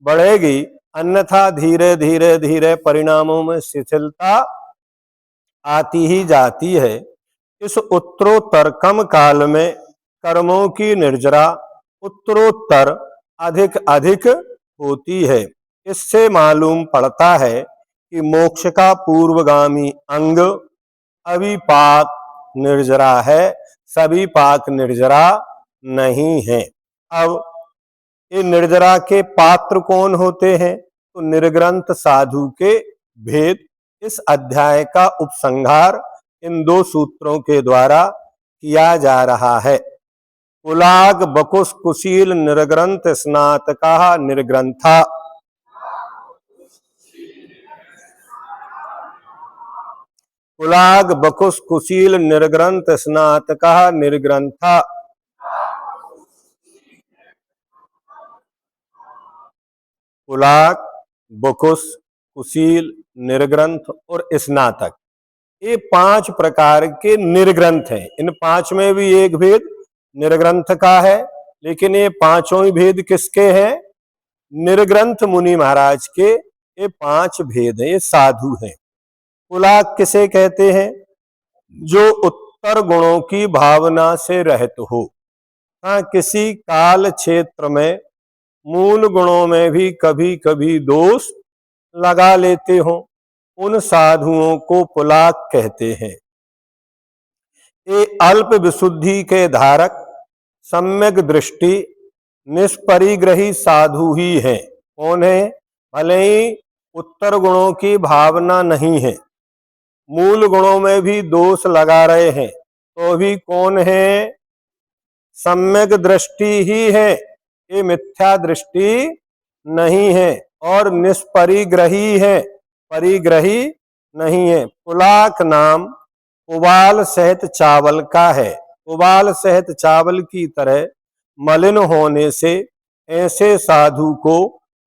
A: बढ़ेगी। अन्यथा धीरे धीरे धीरे परिणामों में शिथिलता आती ही जाती है। इस उत्तरोत्तर कम काल में कर्मों की निर्जरा उत्तरोत्तर अधिक अधिक होती है। इससे मालूम पड़ता है कि मोक्ष का पूर्वगामी अंग अविपाक निर्जरा है, सभी पाक निर्जरा नहीं है। अब ये निर्जरा के पात्र कौन होते हैं? तो निर्ग्रंथ साधु के भेद इस अध्याय का उपसंहार इन दो सूत्रों के द्वारा किया जा रहा है। कुलाग बकुश कुशील निर्ग्रंथ स्नातका निर्ग्रंथा। कुलाग बकुश कुशील निर्ग्रंथ स्नातका निर्ग्रंथा। कुलाग, बकुश, कुशील, निर्ग्रंथ और स्नातक, ये 5 प्रकार के निर्ग्रंथ हैं। इन 5 में भी एक भेद निर्ग्रंथ का है, लेकिन ये पांचों ही भेद किसके हैं? निर्ग्रंथ मुनि महाराज के ये 5 भेद हैं, ये साधु हैं। कुलाग किसे कहते हैं? जो उत्तर गुणों की भावना से रहित हो। हाँ, किसी काल क्षेत्र में मूल गुणों में भी कभी कभी दोष लगा लेते हो, उन साधुओं को पुलाग कहते हैं। ये अल्प विशुद्धि के धारक, सम्यक दृष्टि, निष्परिग्रही साधु ही हैं। कौन है? भले ही उत्तर गुणों की भावना नहीं है, मूल गुणों में भी दोष लगा रहे हैं तो भी कौन है? सम्यक दृष्टि ही है, ये मिथ्या दृष्टि नहीं है। और निष्परिग्रही है, परिग्रही नहीं है। पुलाक नाम उबाल सहित चावल का है। उबाल सहित चावल की तरह मलिन होने से ऐसे साधु को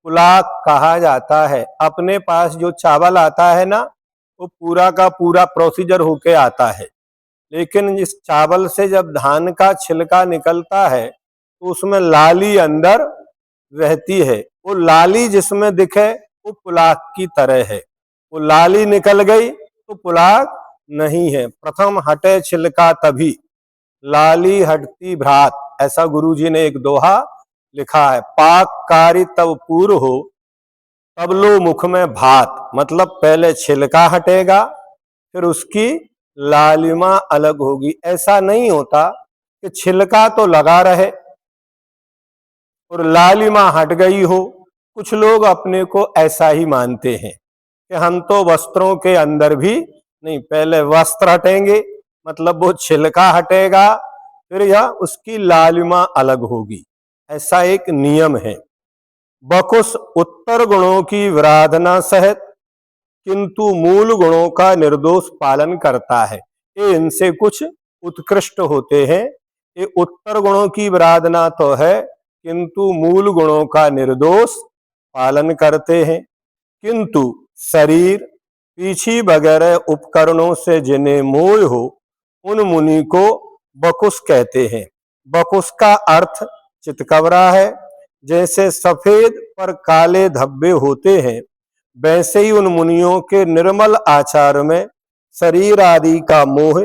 A: पुलाक कहा जाता है। अपने पास जो चावल आता है ना, वो पूरा का पूरा प्रोसीजर होके आता है, लेकिन इस चावल से जब धान का छिलका निकलता है तो उसमें लाली अंदर रहती है। वो लाली जिसमें दिखे वो पुलाक की तरह है। वो लाली निकल गई तो पुलाक नहीं है। प्रथम हटे छिलका तभी लाली हटती भ्रात, ऐसा गुरुजी ने एक दोहा लिखा है। पाक कारी तब पूर्व हो तब लो मुख में भात, मतलब पहले छिलका हटेगा फिर उसकी लालिमा अलग होगी। ऐसा नहीं होता कि छिलका तो लगा रहे और लालिमा हट गई हो। कुछ लोग अपने को ऐसा ही मानते हैं कि हम तो वस्त्रों के अंदर भी नहीं, पहले वस्त्र हटेंगे मतलब वो छिलका हटेगा फिर यह उसकी लालिमा अलग होगी। ऐसा एक नियम है। बकुस उत्तर गुणों की विराधना सहित किंतु मूल गुणों का निर्दोष पालन करता है। ये इनसे कुछ उत्कृष्ट होते हैं। ये उत्तर गुणों की विराधना तो है किंतु मूल गुणों का निर्दोष पालन करते हैं। किंतु शरीर पीछी वगैरह उपकरणों से जिन्हें मोह हो उन मुनि को बकुस कहते हैं। बकुस का अर्थ चितकबरा है। जैसे सफेद पर काले धब्बे होते हैं वैसे ही उन मुनियों के निर्मल आचार में शरीर आदि का मोह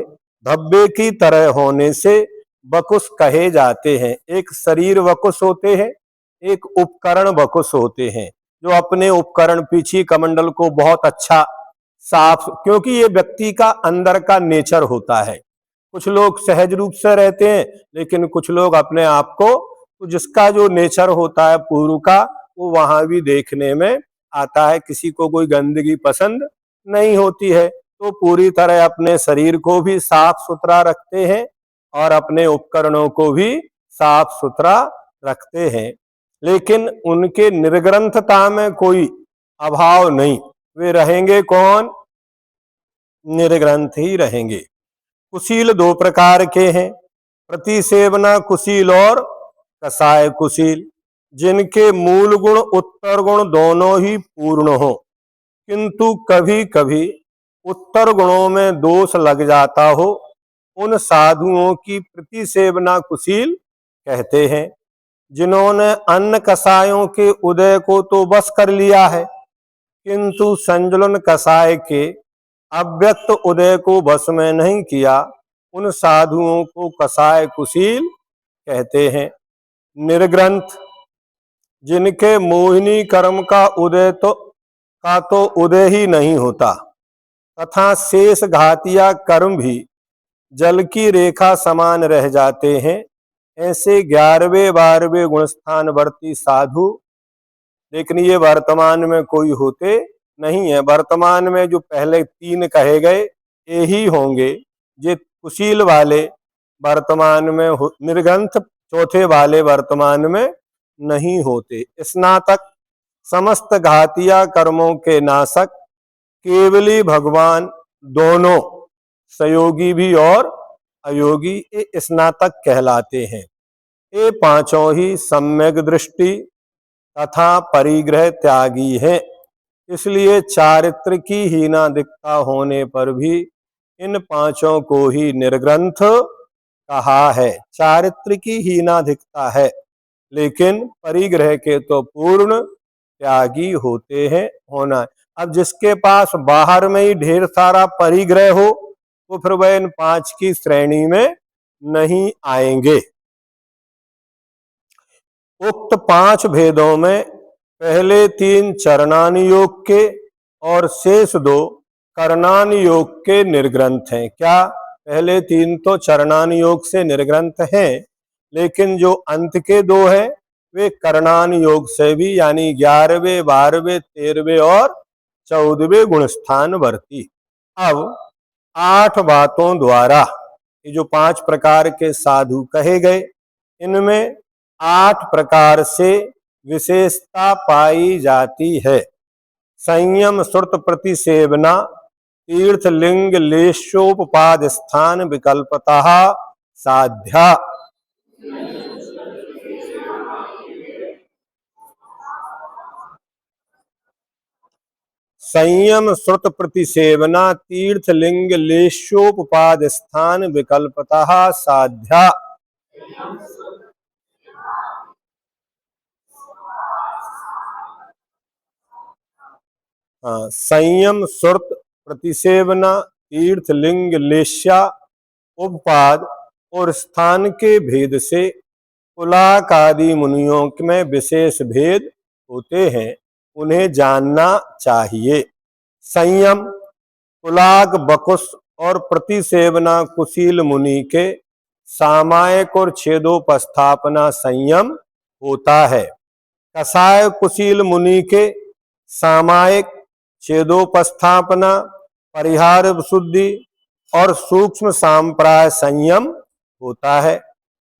A: धब्बे की तरह होने से बकुस कहे जाते हैं। एक शरीर बकुस होते हैं, एक उपकरण बकुस होते हैं, जो अपने उपकरण पीछी कमंडल को बहुत अच्छा साफ, क्योंकि ये व्यक्ति का अंदर का नेचर होता है। कुछ लोग सहज रूप से रहते हैं लेकिन कुछ लोग अपने आप को, तो जिसका जो नेचर होता है पूर्व का, वो वहां भी देखने में आता है। किसी को कोई गंदगी पसंद नहीं होती है तो पूरी तरह अपने शरीर को भी साफ सुथरा रखते हैं और अपने उपकरणों को भी साफ सुथरा रखते हैं। लेकिन उनके निर्ग्रंथता में कोई अभाव नहीं। वे रहेंगे कौन? निर्ग्रंथ ही रहेंगे। कुशील दो प्रकार के हैं, प्रतिसेवना कुशील और कसाय कुशील, जिनके मूल गुण उत्तर गुण दोनों ही पूर्ण हो किंतु कभी कभी उत्तर गुणों में दोष लग जाता हो, उन साधुओं की प्रतिसेवना कुशील कहते हैं। जिन्होंने अन्न कसायों के उदय को तो बस कर लिया है किंतु संजुलन कसाय के अव्यक्त उदय को बस में नहीं किया, उन साधुओं को कसाय कुशील कहते हैं। निर्ग्रंथ, जिनके मोहिनी कर्म का उदय ही नहीं होता तथा शेष घातिया कर्म भी जल की रेखा समान रह जाते हैं, ऐसे 11वें 12वें गुणस्थान वर्ती साधु, लेकिन ये वर्तमान में कोई होते नहीं है। वर्तमान में जो पहले 3 कहे गए ये ही होंगे। ये कुशील वाले वर्तमान में निर्ग्रंथ चौथे वाले वर्तमान में नहीं होते। स्नातक, समस्त घातिया कर्मों के नाशक, केवली भगवान, दोनों सहयोगी भी और अयोगी, ये स्नातक कहलाते हैं। ये पांचों ही सम्यक दृष्टि तथा परिग्रह त्यागी है। इसलिए चारित्र की हीनाधिकता होने पर भी इन पांचों को ही निर्ग्रंथ कहा है। चारित्र की हीनाधिकता है लेकिन परिग्रह के तो पूर्ण त्यागी होते हैं होना। अब जिसके पास बाहर में ही ढेर सारा परिग्रह हो वो फिर वह इन 5 की श्रेणी में नहीं आएंगे। उक्त 5 भेदों में पहले 3 चरणान योग के और शेष 2 करणान योग के निर्ग्रंथ हैं। क्या? पहले 3 तो चरणान योग से निर्ग्रंथ हैं, लेकिन जो अंत के 2 हैं वे करणान योग से भी, यानी 11वें 12वें 13वें और 14वें गुणस्थान वर्ती। अब 8 बातों द्वारा, ये जो 5 प्रकार के साधु कहे गए, इनमें 8 प्रकार से विशेषता पाई जाती है। संयम, श्रुत, प्रतिसेवना, तीर्थ, लिंग, लेशोपपाद स्थान, विकल्पतः, साध्या। संयम, श्रुत, प्रतिसेवना, तीर्थ, लिंग, लेशोपपाद स्थान, विकल्पतः, साध्या। संयम, श्रुत, प्रतिसेवना, तीर्थ, लिंग, लेश्या, उपपाद और स्थान के भेद से कुलाक आदि मुनियों में विशेष भेद होते हैं, उन्हें जानना चाहिए। संयम कुलाक, बकुश और प्रतिसेवना कुशील मुनि के सामायिक और छेदोपस्थापना संयम होता है। कसाय कुशील मुनि के सामायिक, छेदोपस्थापना, परिहार शुद्धि और सूक्ष्म सांप्राय संयम होता है।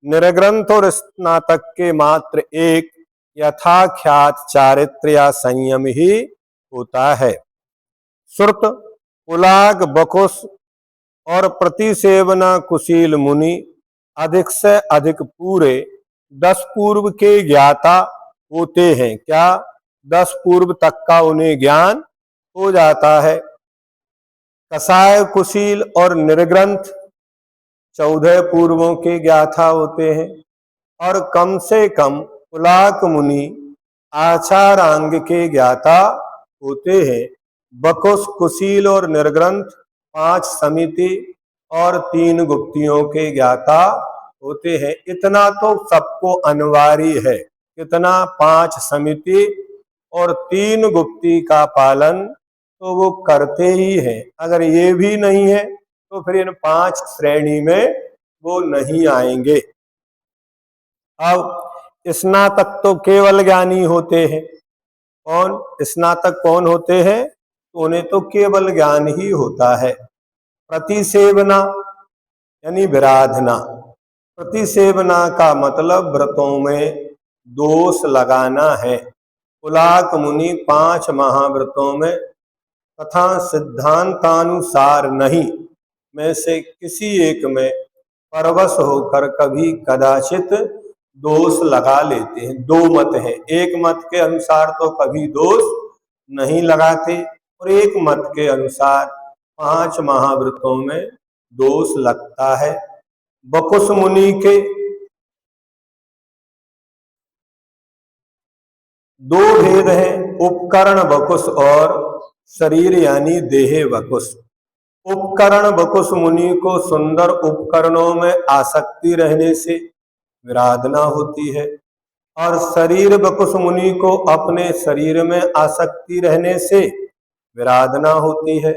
A: निर्ग्रंथ और स्नातक के मात्र एक यथाख्यात चारित्र्य या संयम ही होता है। श्रुत, कुलाक, बकुश और प्रतिसेवना कुशील मुनि अधिक से अधिक पूरे 10 पूर्व के ज्ञाता होते हैं। क्या 10 पूर्व तक का उन्हें ज्ञान हो जाता है। कसाय कुशील और निर्ग्रंथ 14 पूर्वों के ज्ञाता होते हैं और कम से कम कुलाक मुनि आचारांग के ज्ञाता होते हैं। बकुश, कुशील और निर्ग्रंथ 5 समिति और 3 गुप्तियों के ज्ञाता होते हैं। इतना तो सबको अनिवार्य है, कितना 5 समिति और 3 गुप्ती का पालन तो वो करते ही हैं। अगर ये भी नहीं है तो फिर इन 5 श्रेणी में वो नहीं आएंगे। अब स्नातक तो केवल ज्ञानी होते हैं। कौन स्नातक कौन होते हैं? तो उन्हें तो केवल ज्ञान ही होता है। प्रतिसेवना यानी विराधना। प्रतिसेवना का मतलब व्रतों में दोष लगाना है। कुलाक मुनि 5 महाव्रतों में तथा सिद्धांतानुसार नहीं में से किसी एक में परवश होकर कभी कदाचित दोष लगा लेते हैं। 2 मत हैं। एक मत के अनुसार तो कभी दोष नहीं लगाते और एक मत के अनुसार 5 महाव्रतों में दोष लगता है। बकुश मुनि के 2 भेद हैं, उपकरण बकुश और शरीर यानी देह बकुश। उपकरण बकुश मुनि को सुंदर उपकरणों में आसक्ति रहने से विराधना होती है और शरीर बकुश मुनि को अपने शरीर में आसक्ति रहने से विराधना होती है।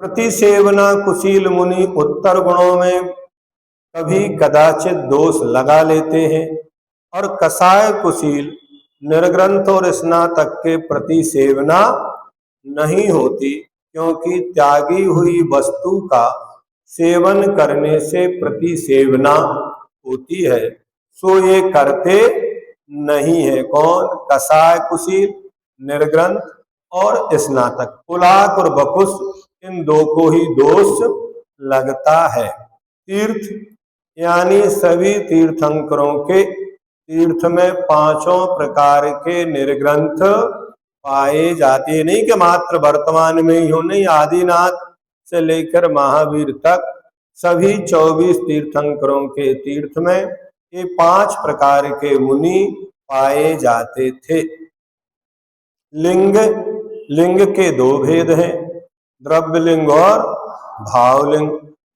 A: प्रतिसेवना कुशील मुनि उत्तर गुणों में कभी कदाचित दोष लगा लेते हैं और कसाय कुशील निर्ग्रंथ और स्नातक के प्रति सेवना नहीं होती, क्योंकि त्यागी हुई वस्तु का सेवन करने से प्रतिसेवना होती है, सो ये करते नहीं है। कौन? कसाय कुशील, निर्ग्रंथ और स्नातक। कुलाक और बकुश इन 2 को ही दोष लगता है। तीर्थ यानी सभी तीर्थंकरों के तीर्थ में 5 प्रकार के निर्ग्रंथ पाए जाते हैं। नहीं कि मात्र वर्तमान में ही हो, नहीं, आदिनाथ से लेकर महावीर तक सभी 24 तीर्थंकरों के तीर्थ में ये 5 प्रकार के मुनि पाए जाते थे। लिंग के 2 भेद हैं, द्रव्यलिंग और भावलिंग।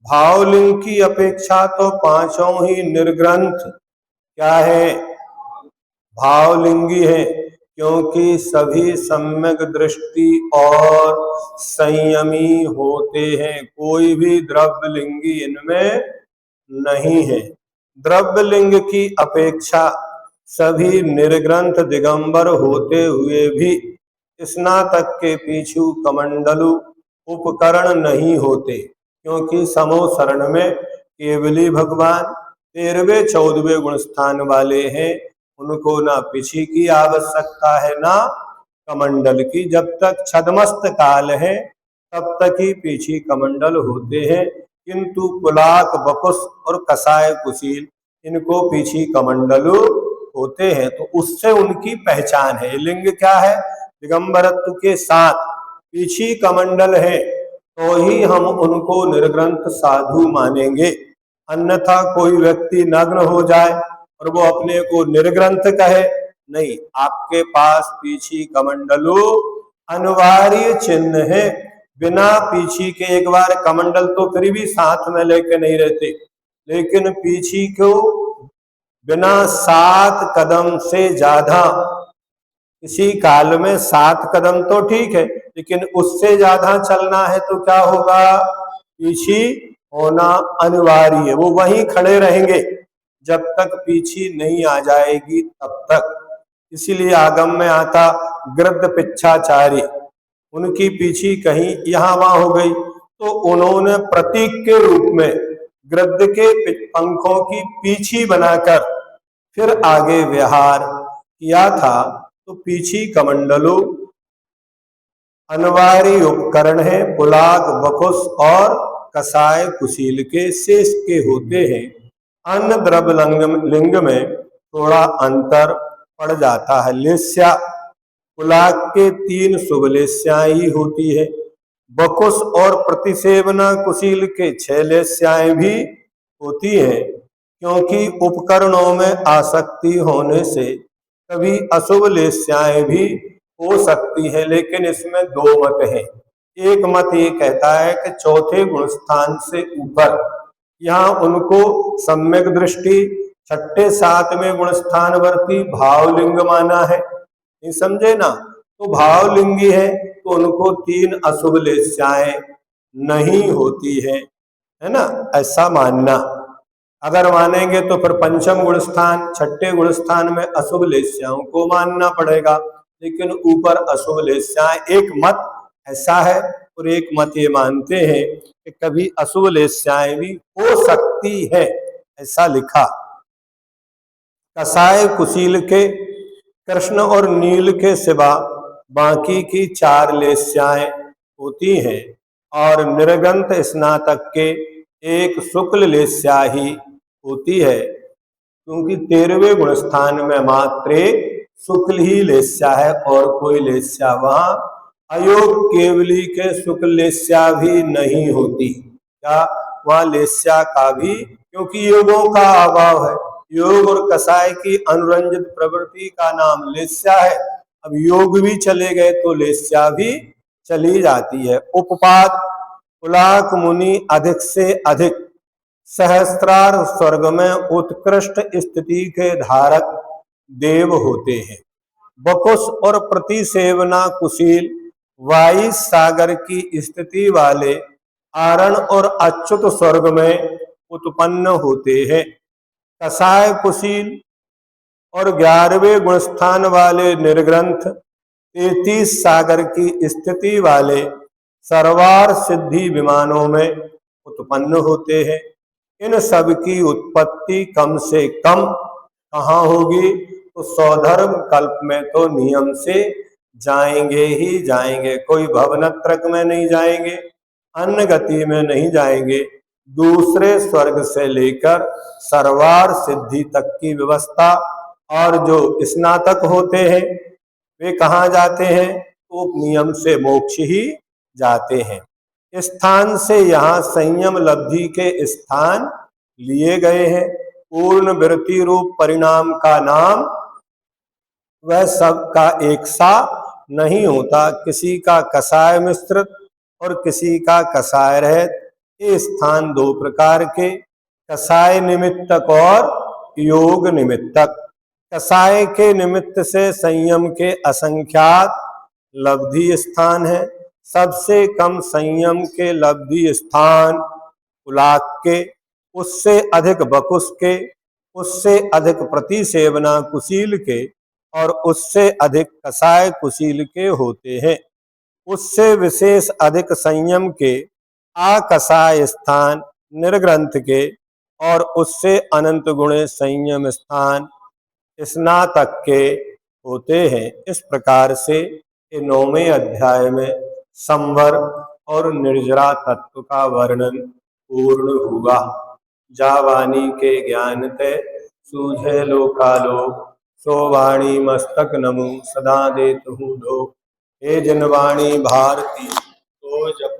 A: भावलिंग की अपेक्षा तो 5 ही निर्ग्रंथ क्या है? भावलिंगी है, क्योंकि सभी सम्यक दृष्टि और संयमी होते हैं। कोई भी द्रव्यलिंगी इनमें नहीं है। द्रव्यलिंग की अपेक्षा सभी निर्ग्रंथ दिगंबर होते हुए भी स्नातक के पीछू कमंडलु उपकरण नहीं होते। क्योंकि समो शरण में केवली भगवान 13वें 14वें गुण स्थान वाले हैं, उनको ना पीछी की आवश्यकता है ना कमंडल की। जब तक छदमस्त काल है तब तक ही पीछी कमंडल होते हैं, किंतु पुलाक बकुस और कसाय कुशील इनको पीछी कमंडलु होते हैं, तो उससे उनकी पहचान है। लिंग क्या है? दिगंबरत्व के साथ पीछी कमंडल है तो ही हम उनको निर्ग्रंथ साधु मानेंगे। अन्यथा कोई व्यक्ति नग्न हो जाए और वो अपने को निर्ग्रंथ कहे, नहीं, आपके पास पीछी कमंडलु अनिवार्य चिन्ह है। बिना पीछी के एक बार कमंडल तो फिर भी साथ में लेके नहीं रहते, लेकिन पीछी को बिना 7 कदम से ज्यादा, इसी काल में 7 कदम तो ठीक है, लेकिन उससे ज्यादा चलना है तो क्या होगा? पीछी होना अनिवार्य है। वो वहीं खड़े रहेंगे जब तक पीछी नहीं आ जाएगी तब तक। इसीलिए आगम में आता गृद्ध पिच्छाचारी, उनकी पीछी कहीं यहाँ वहां हो गई तो उन्होंने प्रतीक के रूप में गृद्ध के पंखों की पीछी बनाकर फिर आगे विहार किया था। तो पीछी कमंडलो अनिवार्य उपकरण है, पुलाक बकुस और कसाय कुशील के शेष के होते हैं। अन्य द्रव्य लिंग में थोड़ा अंतर पड़ जाता है। लेस्या पुलाक के 3 शुभ लेस्याएं ही होती है, बकुस और प्रतिसेवना कुशील के 6 लेस्याएं भी होती है, क्योंकि उपकरणों में आसक्ति होने से कभी अशुभ लेस्याएं भी हो सकती है। लेकिन इसमें 2 मत हैं। एक मत ये कहता है कि चौथे गुण स्थान से ऊपर यहाँ उनको सम्यक दृष्टि 6ठे 7वें गुण स्थानवर्ती भावलिंग माना है। नहीं समझे ना? तो भावलिंगी है तो उनको 3 अशुभ लेस्याएं नहीं होती है ना, ऐसा मानना। अगर मानेंगे तो फिर पंचम गुण स्थान 6ठे गुण स्थान में अशुभ लेस्याओं को मानना पड़ेगा, लेकिन ऊपर अशुभ लेस्याएं, एक मत ऐसा है। और एक मत ये मानते हैं कि कभी अशुभ लेस्याएं भी हो सकती है, ऐसा लिखा। कसाय कुशील के कृष्ण और नील के सिवा बाकी की 4 लेस्याएं होती हैं, और निर्गंत स्नातक के एक शुक्ल लेस्या ही होती है, क्योंकि 13वें गुण स्थान में मात्र शुक्ल ही लेस्या है और कोई लेस्या वहां अयोग केवली के शुक्ल लेस्या भी नहीं होती। क्या वहां लेस्या का भी, क्योंकि योगों का अभाव है। योग और कसाय की अनुरंजित प्रवृत्ति का नाम लेस्या है। अब योग भी चले गए तो लेस्या भी चली जाती है। उपपाद पुलाक मुनि अधिक से अधिक सहस्त्रार स्वर्ग में उत्कृष्ट स्थिति के धारक देव होते हैं। बकुस और प्रतिसेवना कुशील वायु सागर की स्थिति वाले आरण और अच्युत स्वर्ग में उत्पन्न होते हैं। कसाय कुशील और 11वें गुणस्थान वाले निर्ग्रंथ 33 सागर की स्थिति वाले सर्वार सिद्धि विमानों में उत्पन्न होते हैं। इन सब की उत्पत्ति कम से कम कहाँ होगी? तो सौधर्म कल्प में तो नियम से जाएंगे ही जाएंगे, कोई भवनत्रक में नहीं जाएंगे, अन्य गति में नहीं जाएंगे। दूसरे स्वर्ग से लेकर सर्वार सिद्धि तक की व्यवस्था, और जो स्नातक होते हैं वे कहाँ जाते हैं? तो नियम से मोक्ष ही जाते हैं। स्थान से यहाँ संयम लब्धि के स्थान लिए गए हैं। पूर्ण वृत्ति रूप परिणाम का नाम वह सब का एक सा नहीं होता। किसी का कसाय मिश्रित और किसी का कसाय रहित। ये स्थान 2 प्रकार के, कसाय निमित्तक और योग निमित्तक। कसाय के निमित्त से संयम के असंख्यात लब्धि स्थान है। सबसे कम संयम के लब्धि स्थान पुलाक के, उससे अधिक बकुस के, उससे अधिक प्रतिसेवना कुशील के, और उससे अधिक कसाय कुशील के होते हैं। उससे विशेष अधिक संयम के आकषाय स्थान निर्ग्रंथ के और उससे अनंत गुणे संयम स्थान स्नातक के होते हैं। इस प्रकार से ये 9वें अध्याय में संवर और निर्जरा तत्व का वर्णन पूर्ण हुआ। जा वाणी के ज्ञान ते सूझे लोकालोक, सो वाणी मस्तक नमु सदा देतु लोक। हे जनवाणी भारती तो जप